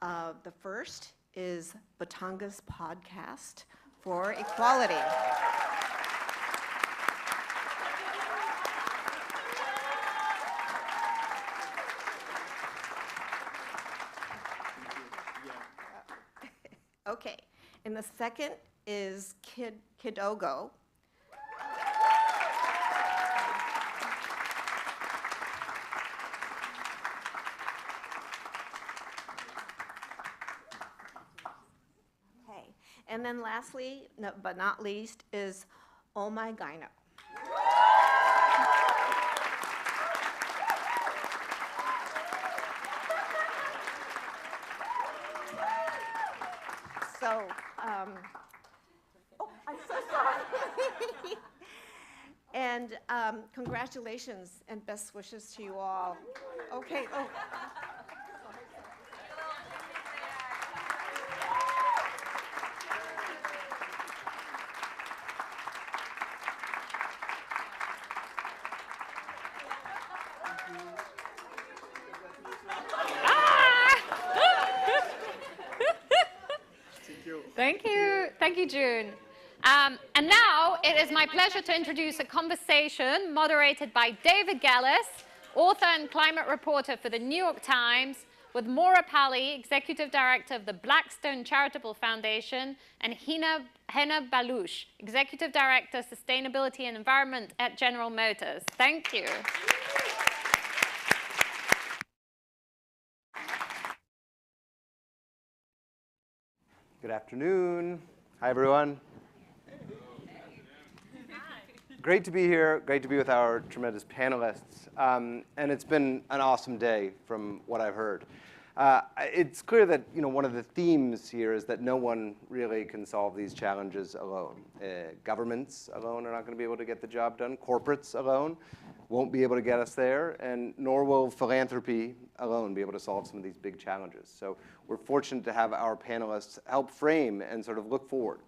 The first is Batanga's Podcast for Equality. And the second is Kidogo. Okay. And then lastly, but not least, is Oh My Gyno. So, oh, I'm so sorry. And congratulations and best wishes to you all. Okay. Oh. Thank you, June. And now it is my pleasure to introduce a conversation moderated by David Gallis, author and climate reporter for the New York Times, with Maura Pali, executive director of the Blackstone Charitable Foundation, and Hina Baluch, executive director, sustainability and environment at General Motors. Thank you. Good afternoon. Hi, everyone. Great to be here. Great to be with our tremendous panelists. And it's been an awesome day from what I've heard. It's clear that one of the themes here is that no one really can solve these challenges alone. Governments alone are not going to be able to get the job done. Corporates alone won't be able to get us there, and nor will philanthropy alone be able to solve some of these big challenges. So we're fortunate to have our panelists help frame and sort of look forward.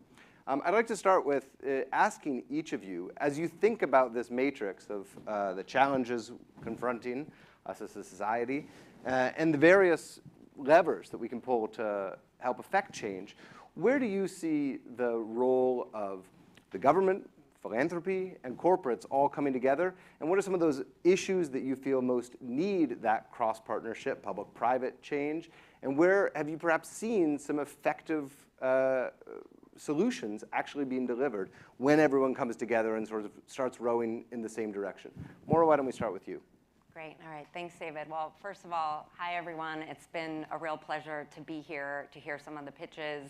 I'd like to start with asking each of you, as you think about this matrix of the challenges confronting us as a society, and the various levers that we can pull to help affect change, where do you see the role of the government, philanthropy, and corporates all coming together? And what are some of those issues that you feel most need that cross-partnership, public-private change? And where have you perhaps seen some effective solutions actually being delivered when everyone comes together and sort of starts rowing in the same direction? Maura, why don't we start with you? Great. All right. Thanks, David. Well, first of all, hi, everyone. It's been a real pleasure to be here to hear some of the pitches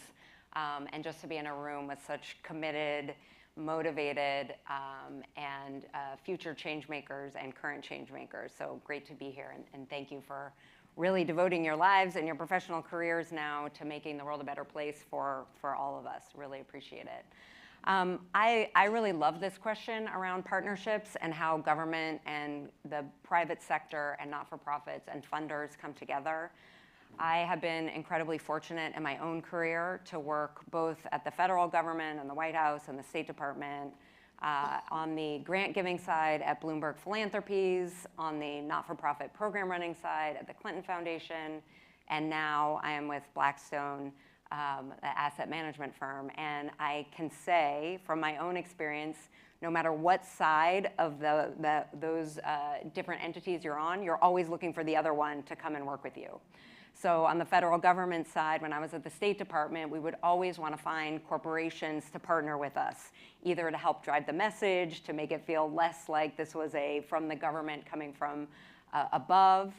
and just to be in a room with such committed, motivated, and future change makers and current change makers. So great to be here. And thank you for really devoting your lives and your professional careers now to making the world a better place for all of us. Really appreciate it. I really love this question around partnerships and how government and the private sector and not-for-profits and funders come together. I have been incredibly fortunate in my own career to work both at the federal government and the White House and the State Department, on the grant giving side at Bloomberg Philanthropies, on the not-for-profit program running side at the Clinton Foundation, and now I am with Blackstone, the asset management firm. And I can say from my own experience, no matter what side of those different entities you're on, you're always looking for the other one to come and work with you. So on the federal government side, when I was at the State Department, we would always want to find corporations to partner with us, either to help drive the message, to make it feel less like this was from the government coming from above.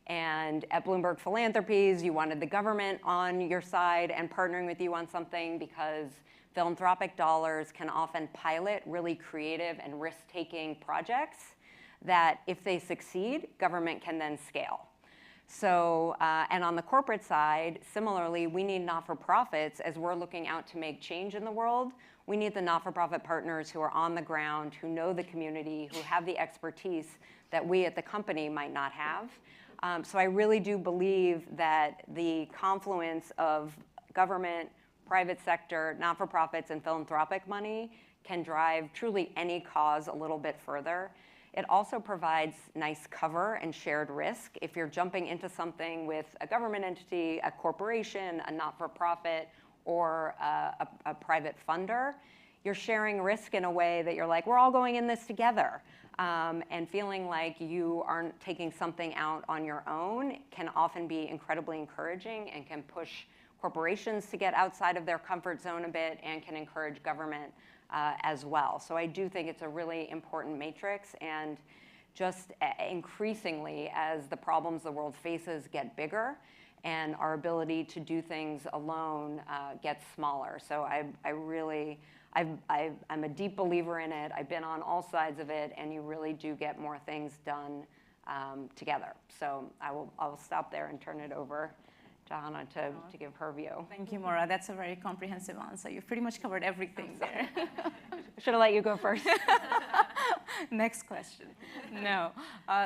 And at Bloomberg Philanthropies, you wanted the government on your side and partnering with you on something because philanthropic dollars can often pilot really creative and risk-taking projects that if they succeed, government can then scale. So, and on the corporate side, similarly, we need not-for-profits as we're looking out to make change in the world. We need the not-for-profit partners who are on the ground, who know the community, who have the expertise that we at the company might not have. So I really do believe that the confluence of government, private sector, not-for-profits, and philanthropic money can drive truly any cause a little bit further. It also provides nice cover and shared risk. If you're jumping into something with a government entity, a corporation, a not-for-profit, or a private funder, you're sharing risk in a way that you're like, we're all going in this together. And feeling like you aren't taking something out on your own can often be incredibly encouraging and can push corporations to get outside of their comfort zone a bit and can encourage government as well. So I do think it's a really important matrix, and just increasingly as the problems the world faces get bigger and our ability to do things alone gets smaller. So I'm a deep believer in it. I've been on all sides of it, and you really do get more things done together. So I'll stop there and turn it over to Hannah to give her view. Thank you, Maura. That's a very comprehensive answer. You've pretty much covered everything there. Should have let you go first. Next question. No.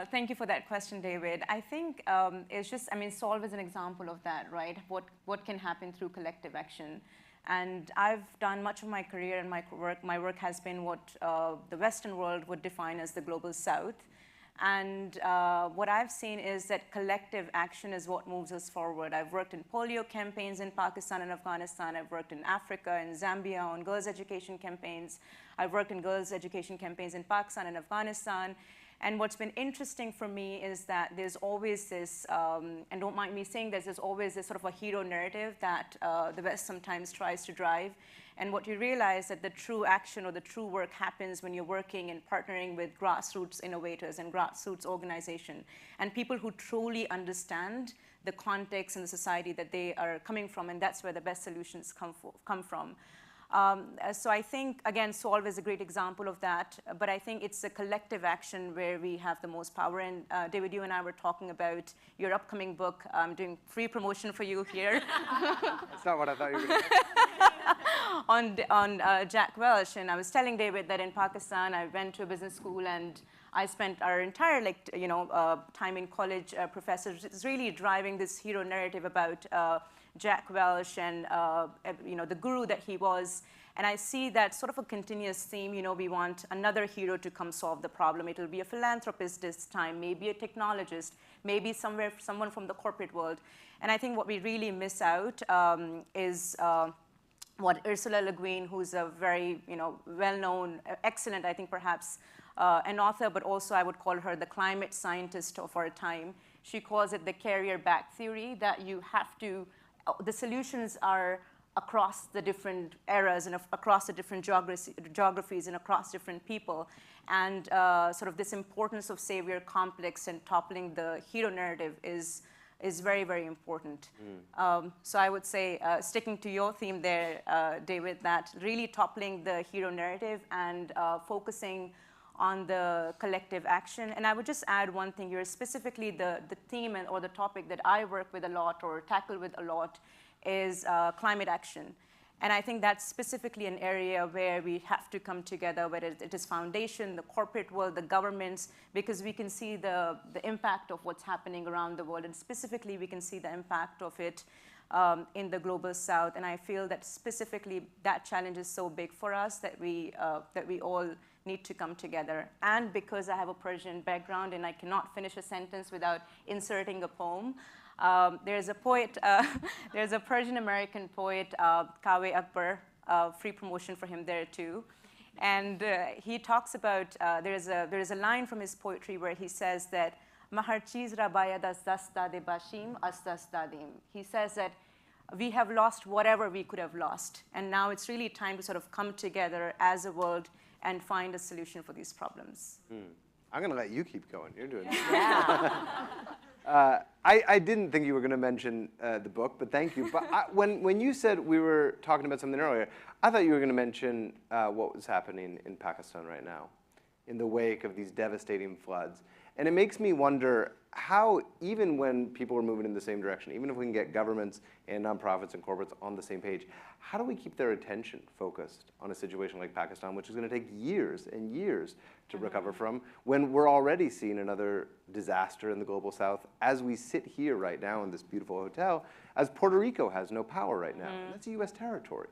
Thank you for that question, David. I think it's just, Solve is an example of that, right? What can happen through collective action. And I've done much of my career and my work has been what the Western world would define as the global South. And what I've seen is that collective action is what moves us forward. I've worked in polio campaigns in Pakistan and Afghanistan. I've worked in Africa and Zambia on girls' education campaigns. I've worked in girls' education campaigns in Pakistan and Afghanistan. And what's been interesting for me is that there's always this, and don't mind me saying this, there's always this sort of a hero narrative that the West sometimes tries to drive. And what you realize that the true action or the true work happens when you're working and partnering with grassroots innovators and grassroots organization and people who truly understand the context and the society that they are coming from, and that's where the best solutions come from. So I think, again, Solve is a great example of that, but I think it's a collective action where we have the most power. And David, you and I were talking about your upcoming book. I'm doing free promotion for you here. That's not what I thought you were going to say. On Jack Welch, and I was telling David that in Pakistan, I went to a business school and I spent our entire time in college, professors really driving this hero narrative about Jack Welch and the guru that he was. And I see that sort of a continuous theme. We want another hero to come solve the problem. It'll be a philanthropist this time, maybe a technologist, maybe someone from the corporate world. And I think what we really miss out is what Ursula Le Guin, who's a very well-known, excellent, I think perhaps, an author, but also I would call her the climate scientist of our time. She calls it the carrier bag theory, that you have to, the solutions are across the different eras and across the different geographies and across different people. And sort of this importance of savior complex and toppling the hero narrative is very, very important. So I would say, sticking to your theme there, David, that really toppling the hero narrative and focusing on the collective action. And I would just add one thing here, specifically the theme or the topic that I work with a lot or tackle with a lot is climate action. And I think that's specifically an area where we have to come together, whether it is foundation, the corporate world, the governments, because we can see the impact of what's happening around the world. And specifically, we can see the impact of it in the global South. And I feel that specifically that challenge is so big for us that we all need to come together. And because I have a Persian background and I cannot finish a sentence without inserting a poem, there's a poet, there's a Persian-American poet, Kaveh Akbar, free promotion for him there too. And he talks about, there's a line from his poetry where he says that, Mahar cheez ra bayad az dast dade bashim, az dast dadim. He says that we have lost whatever we could have lost. And now it's really time to sort of come together as a world and find a solution for these problems. I'm going to let you keep going. You're doing it. Yeah. I didn't think you were going to mention the book, but thank you. But when you said we were talking about something earlier, I thought you were going to mention what was happening in Pakistan right now in the wake of these devastating floods. And it makes me wonder how, even when people are moving in the same direction, even if we can get governments and nonprofits and corporates on the same page, how do we keep their attention focused on a situation like Pakistan, which is going to take years and years to recover from, when we're already seeing another disaster in the global South as we sit here right now in this beautiful hotel, as Puerto Rico has no power right now. And that's a U.S. territory.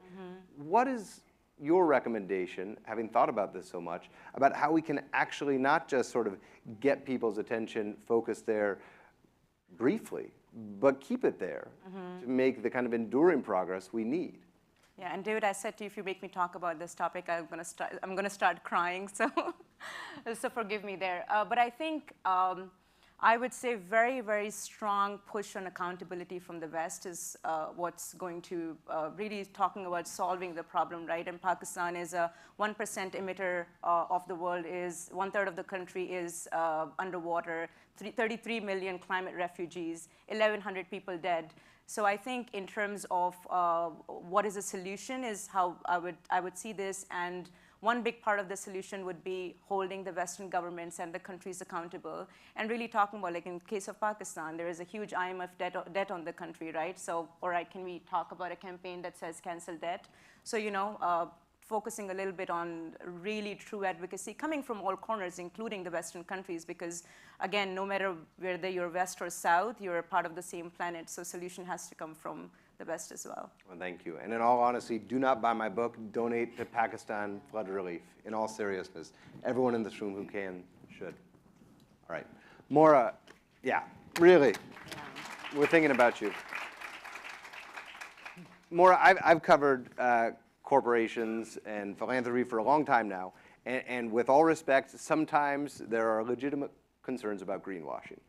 What is your recommendation, having thought about this so much, about how we can actually not just sort of get people's attention focused there briefly, but keep it there to make the kind of enduring progress we need? Yeah, and David, I said to you, if you make me talk about this topic, I'm going to start crying. So, so forgive me there. But I think I would say very, very strong push on accountability from the West is what's going to really talking about solving the problem, right? And Pakistan is a 1% emitter of the world, is 1/3 of the country is underwater, 33 million climate refugees, 1,100 people dead. So I think in terms of what is a solution is how I would see this, and one big part of the solution would be holding the Western governments and the countries accountable, and really talking about, like in the case of Pakistan, there is a huge IMF debt on the country, right? So, can we talk about a campaign that says cancel debt? So, focusing a little bit on really true advocacy coming from all corners, including the Western countries, because again, no matter whether you're West or South, you're a part of the same planet, so solution has to come from the West as well. Well, thank you. And in all honesty, do not buy my book, Donate to Pakistan Flood Relief. In all seriousness, everyone in this room who can should. All right. Maura, yeah, really, we're thinking about you. Maura, I've covered corporations and philanthropy for a long time now, and with all respect, sometimes there are legitimate concerns about greenwashing.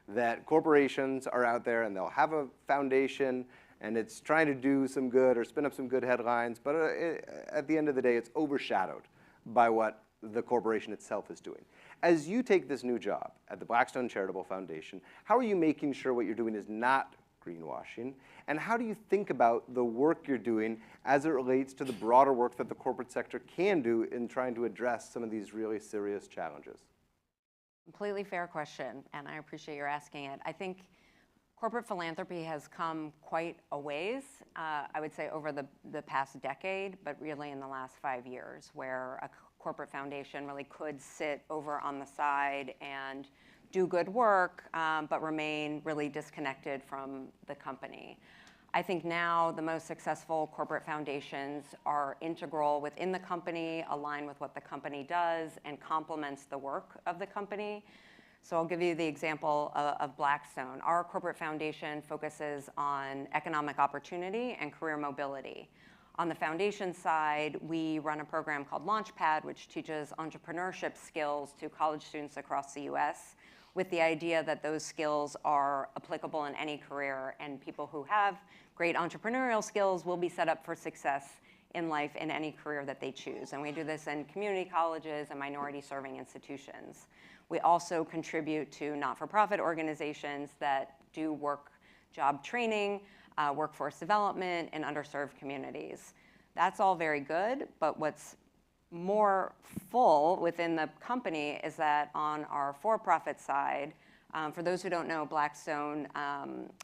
That corporations are out there and they'll have a foundation and it's trying to do some good or spin up some good headlines, but at the end of the day, it's overshadowed by what the corporation itself is doing. As you take this new job at the Blackstone Charitable Foundation, how are you making sure what you're doing is not greenwashing? And how do you think about the work you're doing as it relates to the broader work that the corporate sector can do in trying to address some of these really serious challenges? Completely fair question, and I appreciate your asking it. I think corporate philanthropy has come quite a ways, I would say over the past decade, but really in the last 5 years, where a corporate foundation really could sit over on the side and do good work, but remain really disconnected from the company. I think now the most successful corporate foundations are integral within the company, align with what the company does, and complements the work of the company. So I'll give you the example of Blackstone. Our corporate foundation focuses on economic opportunity and career mobility. On the foundation side, we run a program called Launchpad, which teaches entrepreneurship skills to college students across the US, with the idea that those skills are applicable in any career, and people who have great entrepreneurial skills will be set up for success in life in any career that they choose. And we do this in community colleges and minority-serving institutions. We also contribute to not-for-profit organizations that do job training, workforce development in underserved communities. That's all very good, but what's more full within the company is that on our for-profit side, for those who don't know, Blackstone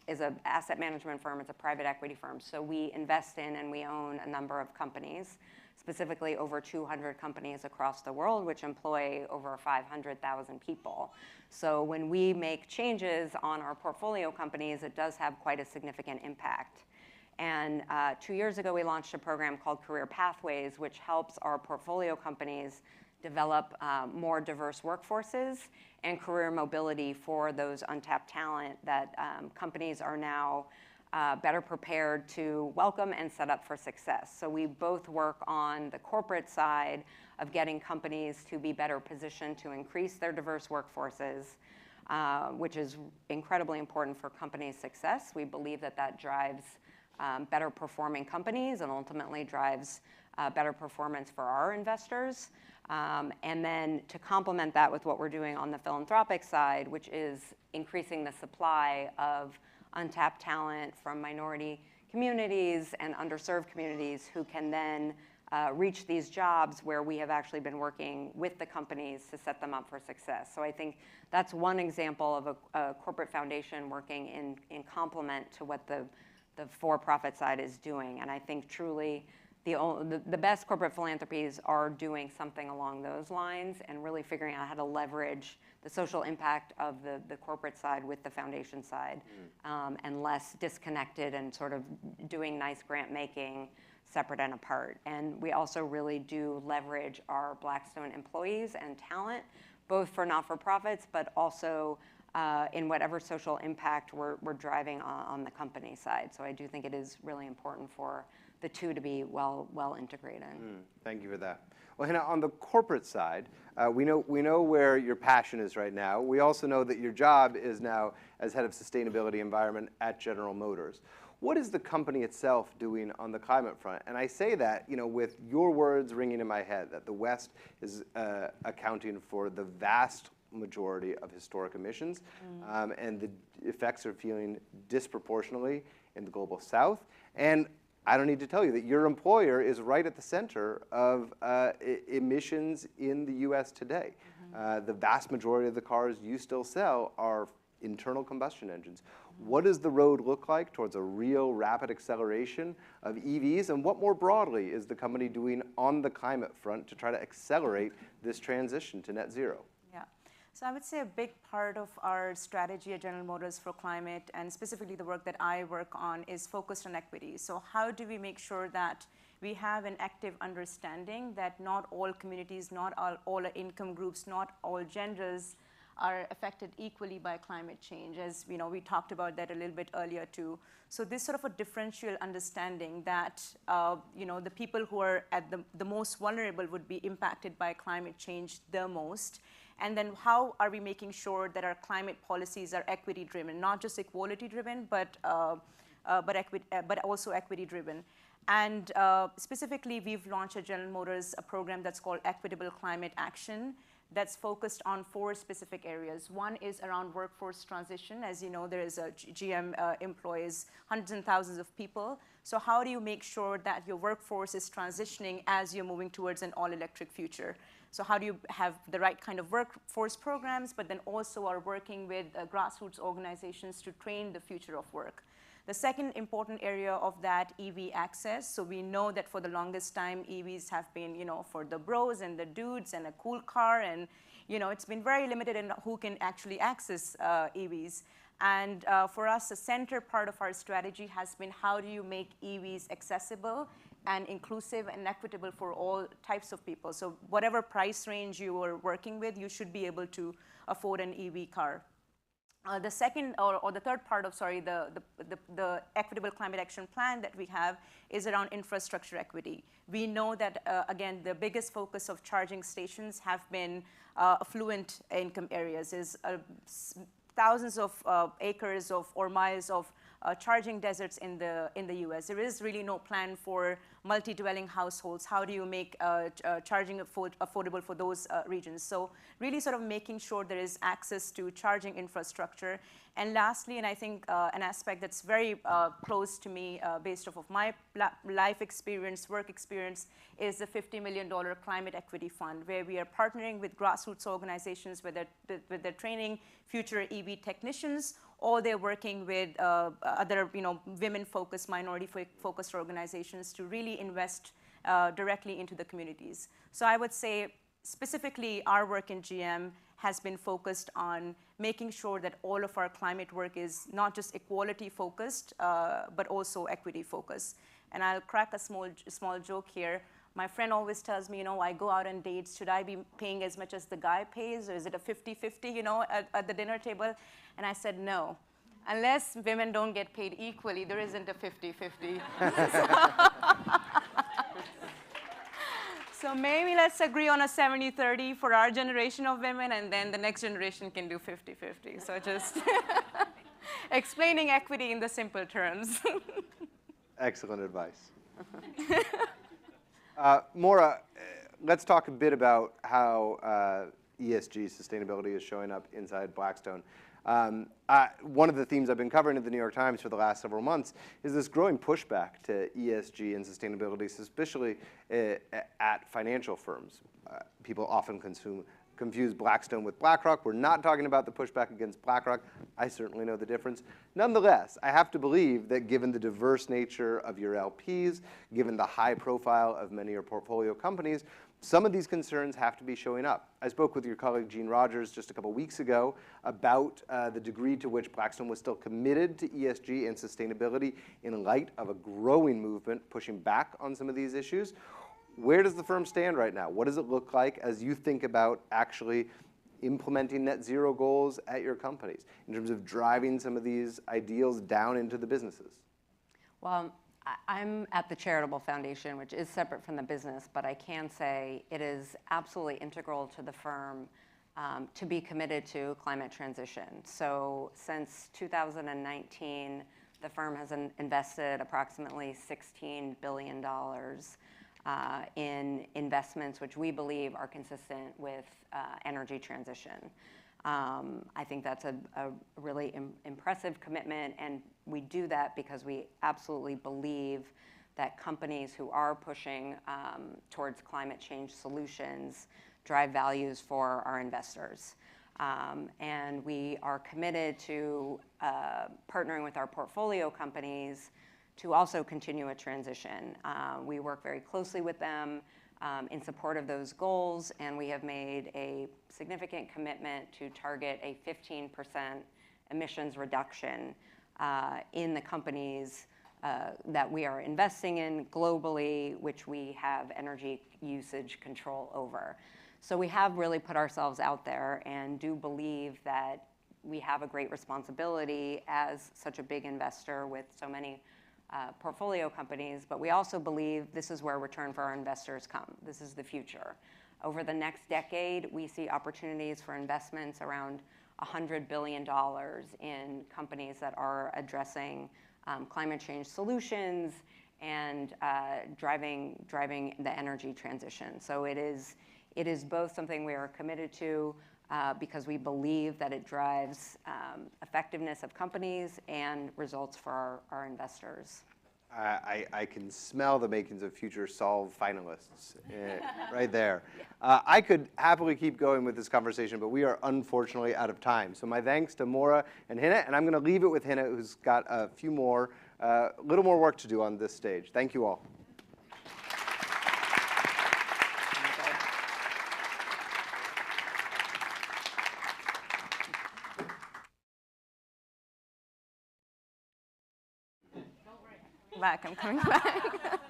is an asset management firm. It's a private equity firm. So we invest in and we own a number of companies, specifically over 200 companies across the world, which employ over 500,000 people. So when we make changes on our portfolio companies, it does have quite a significant impact. And 2 years ago, we launched a program called Career Pathways, which helps our portfolio companies develop more diverse workforces and career mobility for those untapped talent that companies are now better prepared to welcome and set up for success. So we both work on the corporate side of getting companies to be better positioned to increase their diverse workforces, which is incredibly important for company success. We believe that that drives better performing companies and ultimately drives better performance for our investors. And then to complement that with what we're doing on the philanthropic side, which is increasing the supply of untapped talent from minority communities and underserved communities who can then reach these jobs where we have actually been working with the companies to set them up for success. So I think that's one example of a corporate foundation working in complement to what the for-profit side is doing. And I think truly the best corporate philanthropies are doing something along those lines and really figuring out how to leverage the social impact of the corporate side with the foundation side, and less disconnected and sort of doing nice grant making separate and apart. And we also really do leverage our Blackstone employees and talent, both for not-for-profits, but also in whatever social impact we're driving on the company side. So I do think it is really important for the two to be well integrated. Thank you for that. Well, Hina, on the corporate side, we know where your passion is right now. We also know that your job is now as head of sustainability environment at General Motors. What is the company itself doing on the climate front? And I say that, with your words ringing in my head, that the West is accounting for the vast majority of historic emissions, and the effects are feeling disproportionately in the global South. And I don't need to tell you that your employer is right at the center of emissions in the US today. The vast majority of the cars you still sell are internal combustion engines. What does the road look like towards a real rapid acceleration of EVs? And what more broadly is the company doing on the climate front to try to accelerate this transition to net zero? Yeah. So I would say a big part of our strategy at General Motors for climate, and specifically the work that I work on, is focused on equity. So how do we make sure that we have an active understanding that not all communities, not all income groups, not all genders are affected equally by climate change, as we talked about that a little bit earlier too. So this sort of a differential understanding that the people who are at the most vulnerable would be impacted by climate change the most. And then how are we making sure that our climate policies are equity driven, not just equality driven, but also equity driven. And specifically, we've launched at General Motors a program that's called Equitable Climate Action, that's focused on 4 specific areas. One is around workforce transition. As you know, there is a GM employs hundreds and thousands of people. So how do you make sure that your workforce is transitioning as you're moving towards an all-electric future? So how do you have the right kind of workforce programs, but then also are working with grassroots organizations to train the future of work? The second important area of that, EV access. So we know that for the longest time, EVs have been, for the bros and the dudes and a cool car, and it's been very limited in who can actually access EVs. And for us, a center part of our strategy has been how do you make EVs accessible and inclusive and equitable for all types of people. So whatever price range you are working with, you should be able to afford an EV car. The second or the third part of, the Equitable Climate Action Plan that we have is around infrastructure equity. We know that, again, the biggest focus of charging stations have been affluent income areas. Is thousands of acres or miles of charging deserts in the US. There is really no plan for multi-dwelling households. How do you make charging affordable for those regions? So really sort of making sure there is access to charging infrastructure. And lastly, and I think an aspect that's very close to me based off of my life experience, work experience, is the $50 million Climate Equity Fund, where we are partnering with grassroots organizations, whether they're training future EV technicians, or they're working with other women-focused, minority-focused organizations to really invest directly into the communities. So I would say specifically our work in GM has been focused on making sure that all of our climate work is not just equality-focused, but also equity-focused. And I'll crack a small joke here. My friend always tells me, I go out on dates, should I be paying as much as the guy pays, or is it a 50-50, at the dinner table? And I said, no. Unless women don't get paid equally, there isn't a 50-50. So maybe let's agree on a 70-30 for our generation of women, and then the next generation can do 50-50. So just explaining equity in the simple terms. Excellent advice. Maura, let's talk a bit about how ESG, sustainability, is showing up inside Blackstone. One of the themes I've been covering at the New York Times for the last several months is this growing pushback to ESG and sustainability, especially at financial firms. People often confuse Blackstone with BlackRock. We're not talking about the pushback against BlackRock. I certainly know the difference. Nonetheless, I have to believe that given the diverse nature of your LPs, given the high profile of many of your portfolio companies, some of these concerns have to be showing up. I spoke with your colleague Gene Rogers just a couple weeks ago about the degree to which Blackstone was still committed to ESG and sustainability in light of a growing movement pushing back on some of these issues. Where does the firm stand right now? What does it look like as you think about actually implementing net zero goals at your companies in terms of driving some of these ideals down into the businesses? Well, I'm at the charitable foundation, which is separate from the business, but I can say it is absolutely integral to the firm to be committed to climate transition. So since 2019, the firm has invested approximately $16 billion in investments which we believe are consistent with energy transition. I think that's a really impressive commitment, and we do that because we absolutely believe that companies who are pushing towards climate change solutions drive values for our investors. And we are committed to partnering with our portfolio companies to also continue a transition. We work very closely with them in support of those goals, and we have made a significant commitment to target a 15% emissions reduction in the companies that we are investing in globally, which we have energy usage control over. So we have really put ourselves out there and do believe that we have a great responsibility as such a big investor with so many portfolio companies, but we also believe this is where return for our investors come. This is the future. Over the next decade, we see opportunities for investments around $100 billion in companies that are addressing climate change solutions and driving the energy transition. So it is both something we are committed to because we believe that it drives effectiveness of companies and results for our investors. I can smell the makings of future Solve finalists right there. I could happily keep going with this conversation, but we are unfortunately out of time. So my thanks to Maura and Hina, and I'm going to leave it with Hina, who's got a little more work to do on this stage. Thank you all. I'm coming back.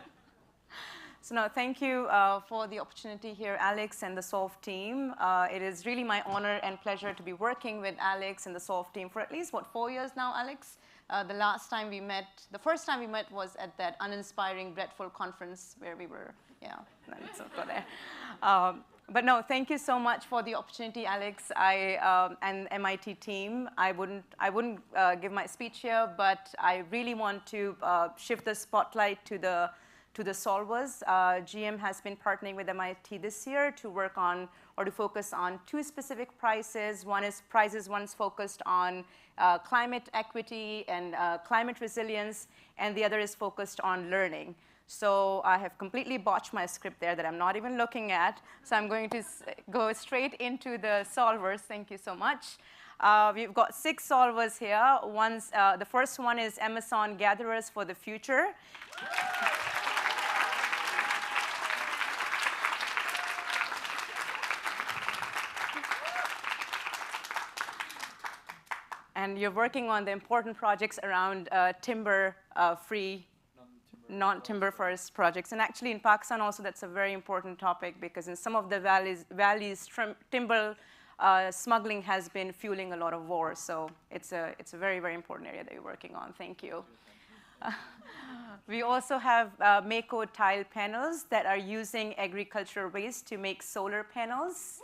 So no, thank you for the opportunity here, Alex and the Solve team. It is really my honor and pleasure to be working with Alex and the Solve team for at least, 4 years now, Alex? The first time we met was at that uninspiring Breadful conference where we were, but no, thank you so much for the opportunity, Alex, and MIT team. I wouldn't give my speech here, but I really want to shift the spotlight to the solvers. GM has been partnering with MIT this year to work on or to focus on 2 specific prizes. One's focused on climate equity and climate resilience, and the other is focused on learning. So I have completely botched my script there that I'm not even looking at. So I'm going to go straight into the solvers. Thank you so much. We've got 6 solvers here. The first one is Amazon Gatherers for the Future. And you're working on the important projects around timber-free, non-timber forest projects. And actually in Pakistan also that's a very important topic because in some of the valleys timber smuggling has been fueling a lot of war. So it's a very, very important area that you're working on. Thank you. We also have Mako tile panels that are using agricultural waste to make solar panels.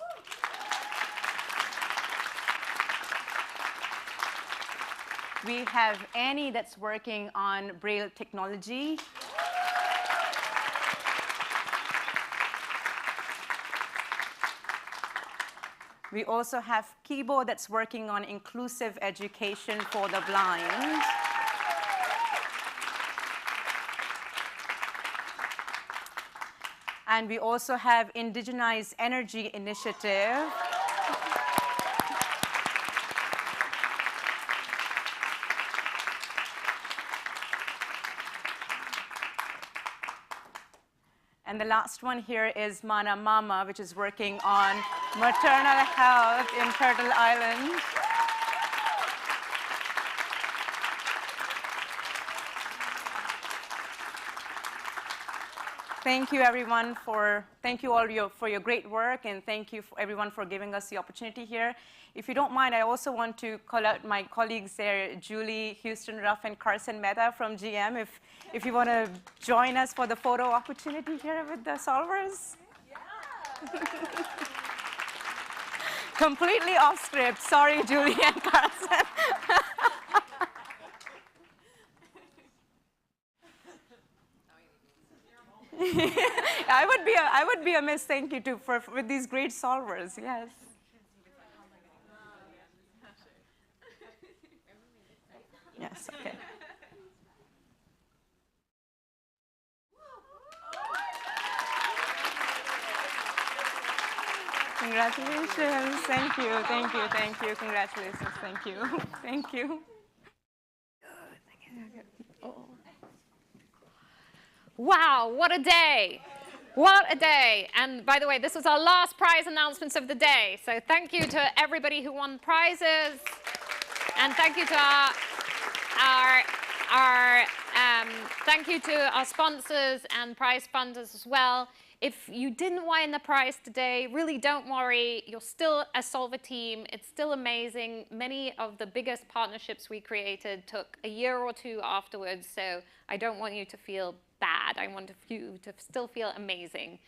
We have Annie that's working on Braille technology. We also have Kibo that's working on inclusive education for the blind. And we also have Indigenized Energy Initiative. And the last one here is Mana Mama, which is working on maternal health in Turtle Island. Thank you, everyone, thank you all for your great work, and thank you everyone for giving us the opportunity here. If you don't mind, I also want to call out my colleagues there, Julie, Houston Ruff, and Carson Mehta from GM, if you want to join us for the photo opportunity here with the solvers. Yeah. Completely off script. Sorry, Julie and Carson. I would be amiss, thank you, too, with these great solvers, yes. Yes, okay. Congratulations, thank you, thank you, thank you, congratulations, thank you, thank you. Wow, what a day. What a day. And by the way, this was our last prize announcements of the day. So thank you to everybody who won prizes. And thank you to thank you to our sponsors and prize funders as well. If you didn't win the prize today, really don't worry. You're still a Solver team. It's still amazing. Many of the biggest partnerships we created took a year or two afterwards, so I don't want you to feel bad. I want you to still feel amazing.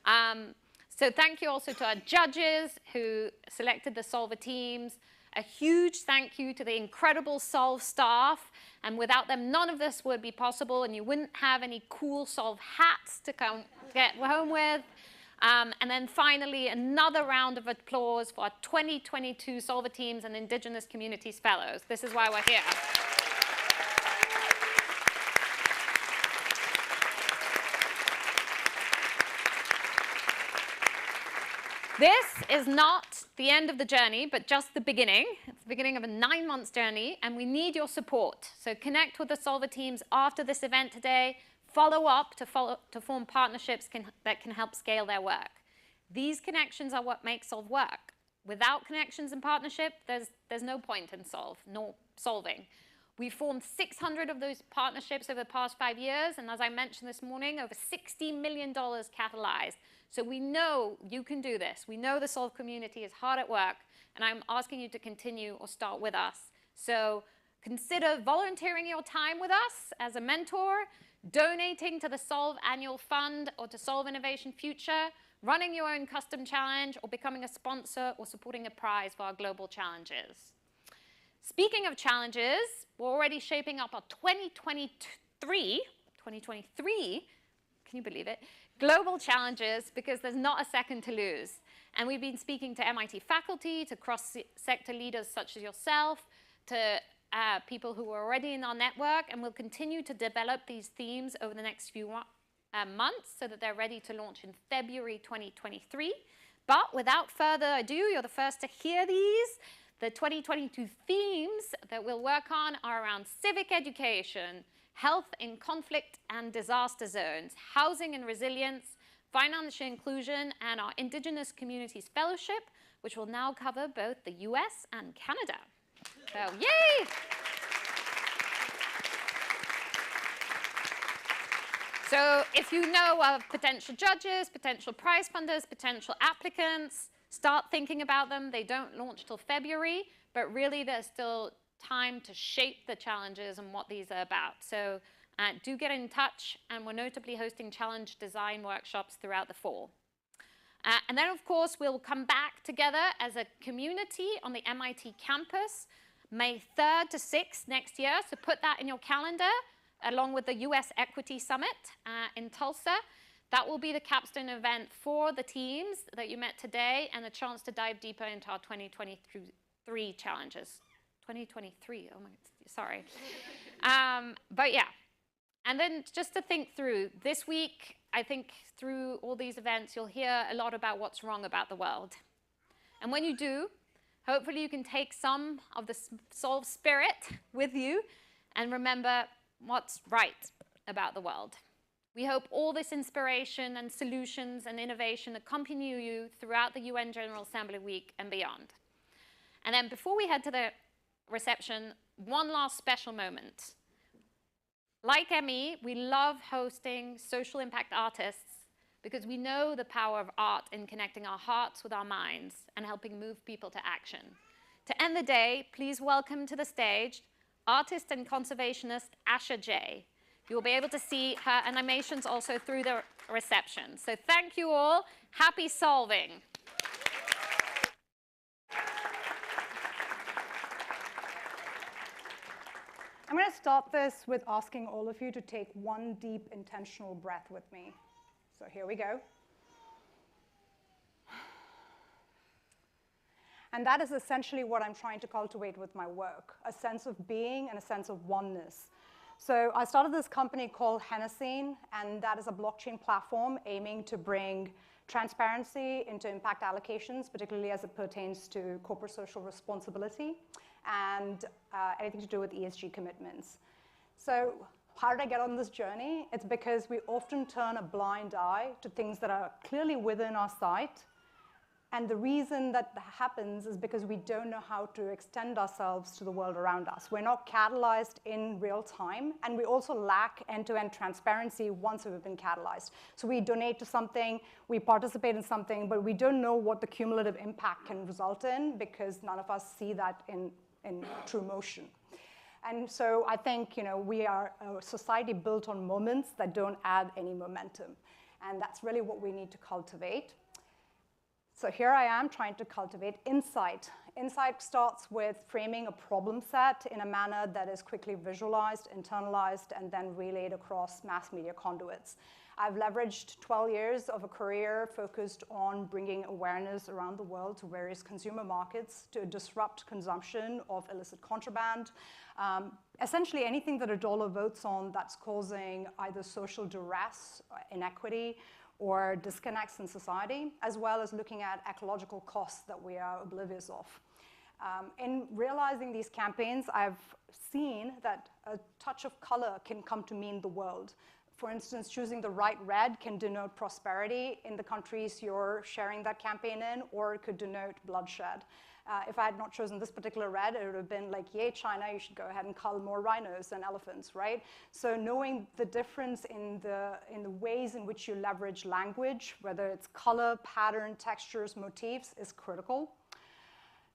So thank you also to our judges who selected the Solver teams. A huge thank you to the incredible Solve staff. And without them, none of this would be possible, and you wouldn't have any cool Solve hats to come get home with. And then finally, another round of applause for our 2022 Solver teams and Indigenous Communities Fellows. This is why we're here. This is not the end of the journey, but just the beginning. It's the beginning of a 9-month journey, and we need your support. So connect with the Solver teams after this event today. Follow up to form partnerships that can help scale their work. These connections are what make Solve work. Without connections and partnership, there's no point in solving. We formed 600 of those partnerships over the past 5 years, and as I mentioned this morning, over $60 million catalyzed. So we know you can do this. We know the Solve community is hard at work, and I'm asking you to continue or start with us. So consider volunteering your time with us as a mentor, donating to the Solve Annual Fund or to Solve Innovation Future, running your own custom challenge, or becoming a sponsor or supporting a prize for our global challenges. Speaking of challenges, we're already shaping up our 2023, can you believe it, global challenges, because there's not a second to lose. And we've been speaking to MIT faculty, to cross-sector leaders such as yourself, to people who are already in our network, and we'll continue to develop these themes over the next few months so that they're ready to launch in February 2023. But without further ado, you're the first to hear these. The 2022 themes that we'll work on are around civic education, health in conflict and disaster zones, housing and resilience, financial inclusion, and our Indigenous Communities Fellowship, which will now cover both the US and Canada. So, yay! So if you know of potential judges, potential prize funders, potential applicants, start thinking about them. They don't launch till February, but really there's still time to shape the challenges and what these are about. So do get in touch, and we're notably hosting challenge design workshops throughout the fall. And then, of course, we'll come back together as a community on the MIT campus May 3rd to 6th next year. So put that in your calendar, along with the US Equity Summit in Tulsa. That will be the capstone event for the teams that you met today, and a chance to dive deeper into our 2023 challenges. 2023, oh my, sorry. But yeah, and then just to think through, this week, I think through all these events, you'll hear a lot about what's wrong about the world. And when you do, hopefully you can take some of the Solve spirit with you and remember what's right about the world. We hope all this inspiration and solutions and innovation accompany you throughout the UN General Assembly week and beyond. And then before we head to the reception, one last special moment. Like Emmy, we love hosting social impact artists because we know the power of art in connecting our hearts with our minds and helping move people to action. To end the day, please welcome to the stage artist and conservationist Asha J. You'll be able to see her animations also through the reception. So thank you all. Happy solving. I'm going to start this with asking all of you to take one deep, intentional breath with me. So here we go. And that is essentially what I'm trying to cultivate with my work, a sense of being and a sense of oneness. So I started this company called Hennessy, and that is a blockchain platform aiming to bring transparency into impact allocations, particularly as it pertains to corporate social responsibility and anything to do with ESG commitments. So how did I get on this journey? It's because we often turn a blind eye to things that are clearly within our sight. And the reason that happens is because we don't know how to extend ourselves to the world around us. We're not catalyzed in real time, and we also lack end-to-end transparency once we've been catalyzed. So we donate to something, we participate in something, but we don't know what the cumulative impact can result in because none of us see that in true motion. And so I think we are a society built on moments that don't add any momentum. And that's really what we need to cultivate. So here I am trying to cultivate insight. Insight starts with framing a problem set in a manner that is quickly visualized, internalized, and then relayed across mass media conduits. I've leveraged 12 years of a career focused on bringing awareness around the world to various consumer markets to disrupt consumption of illicit contraband. Essentially anything that a dollar votes on that's causing either social duress, inequity, or disconnects in society, as well as looking at ecological costs that we are oblivious of. In realizing these campaigns, I've seen that a touch of color can come to mean the world. For instance, choosing the right red can denote prosperity in the countries you're sharing that campaign in, or it could denote bloodshed. If I had not chosen this particular red, it would have been like, yay, China, you should go ahead and cull more rhinos and elephants, right? So knowing the difference in the ways in which you leverage language, whether it's color, pattern, textures, motifs, is critical.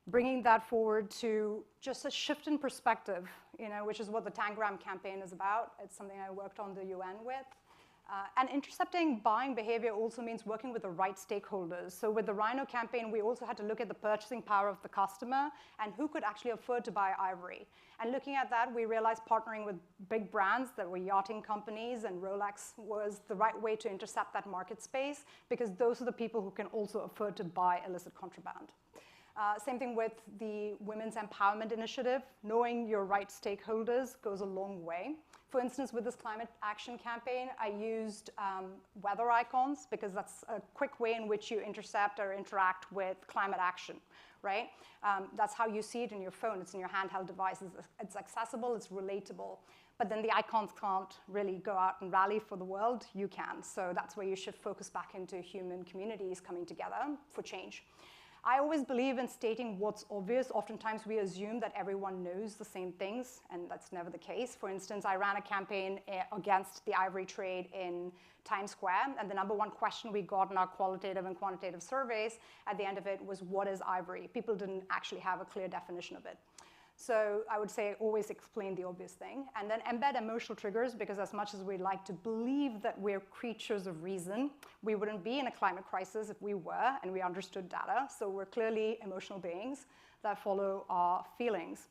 Bringing that forward to just a shift in perspective, which is what the Tangram campaign is about. It's something I worked on the UN with. And intercepting buying behavior also means working with the right stakeholders. So with the Rhino campaign, we also had to look at the purchasing power of the customer and who could actually afford to buy ivory. And looking at that, we realized partnering with big brands that were yachting companies and Rolex was the right way to intercept that market space because those are the people who can also afford to buy illicit contraband. Same thing with the Women's Empowerment Initiative. Knowing your right stakeholders goes a long way. For instance, with this climate action campaign, I used weather icons because that's a quick way in which you intercept or interact with climate action, right? That's how you see it in your phone. It's in your handheld devices. It's accessible, it's relatable. But then the icons can't really go out and rally for the world. You can. So that's where you should focus back into human communities coming together for change. I always believe in stating what's obvious. Oftentimes we assume that everyone knows the same things, and that's never the case. For instance, I ran a campaign against the ivory trade in Times Square, and the #1 question we got in our qualitative and quantitative surveys at the end of it was, what is ivory? People didn't actually have a clear definition of it. So I would say always explain the obvious thing, and then embed emotional triggers, because as much as we'd like to believe that we're creatures of reason, we wouldn't be in a climate crisis if we were and we understood data. So we're clearly emotional beings that follow our feelings.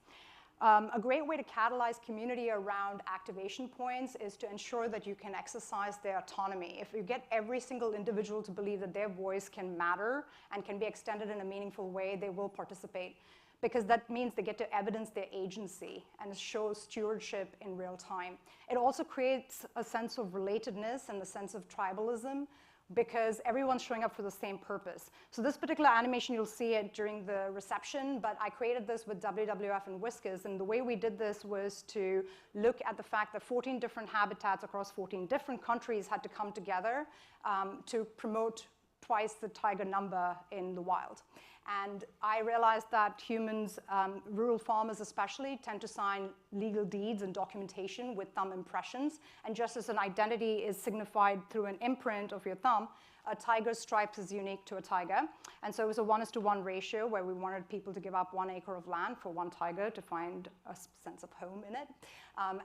A great way to catalyze community around activation points is to ensure that you can exercise their autonomy. If you get every single individual to believe that their voice can matter and can be extended in a meaningful way, they will participate, because that means they get to evidence their agency and show stewardship in real time. It also creates a sense of relatedness and a sense of tribalism, because everyone's showing up for the same purpose. So this particular animation, you'll see it during the reception, but I created this with WWF and Whiskers, and the way we did this was to look at the fact that 14 different habitats across 14 different countries had to come together to promote twice the tiger number in the wild. And I realized that humans, rural farmers especially, tend to sign legal deeds and documentation with thumb impressions. And just as an identity is signified through an imprint of your thumb, a tiger's stripes is unique to a tiger. And so it was a 1:1 ratio where we wanted people to give up 1 acre of land for 1 tiger to find a sense of home in it.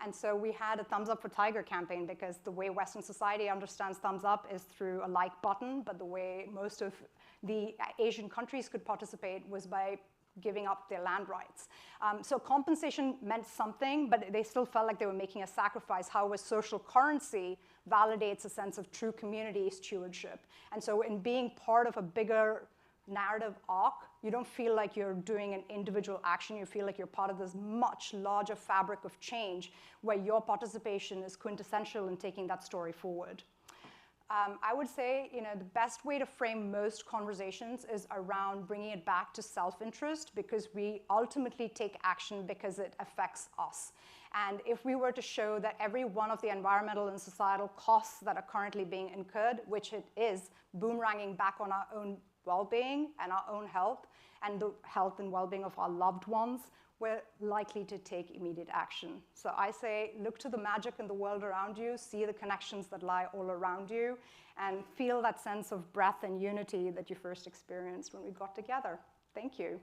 And so we had a Thumbs Up for Tiger campaign, because the way Western society understands thumbs up is through a like button, but the way most of the Asian countries could participate was by giving up their land rights. So compensation meant something, but they still felt like they were making a sacrifice. However, social currency validates a sense of true community stewardship. And so in being part of a bigger narrative arc, you don't feel like you're doing an individual action. You feel like you're part of this much larger fabric of change where your participation is quintessential in taking that story forward. I would say, the best way to frame most conversations is around bringing it back to self-interest, because we ultimately take action because it affects us. And if we were to show that every one of the environmental and societal costs that are currently being incurred, which it is, boomeranging back on our own well-being and our own health, and the health and well-being of our loved ones, we're likely to take immediate action. So I say, look to the magic in the world around you, see the connections that lie all around you, and feel that sense of breath and unity that you first experienced when we got together. Thank you.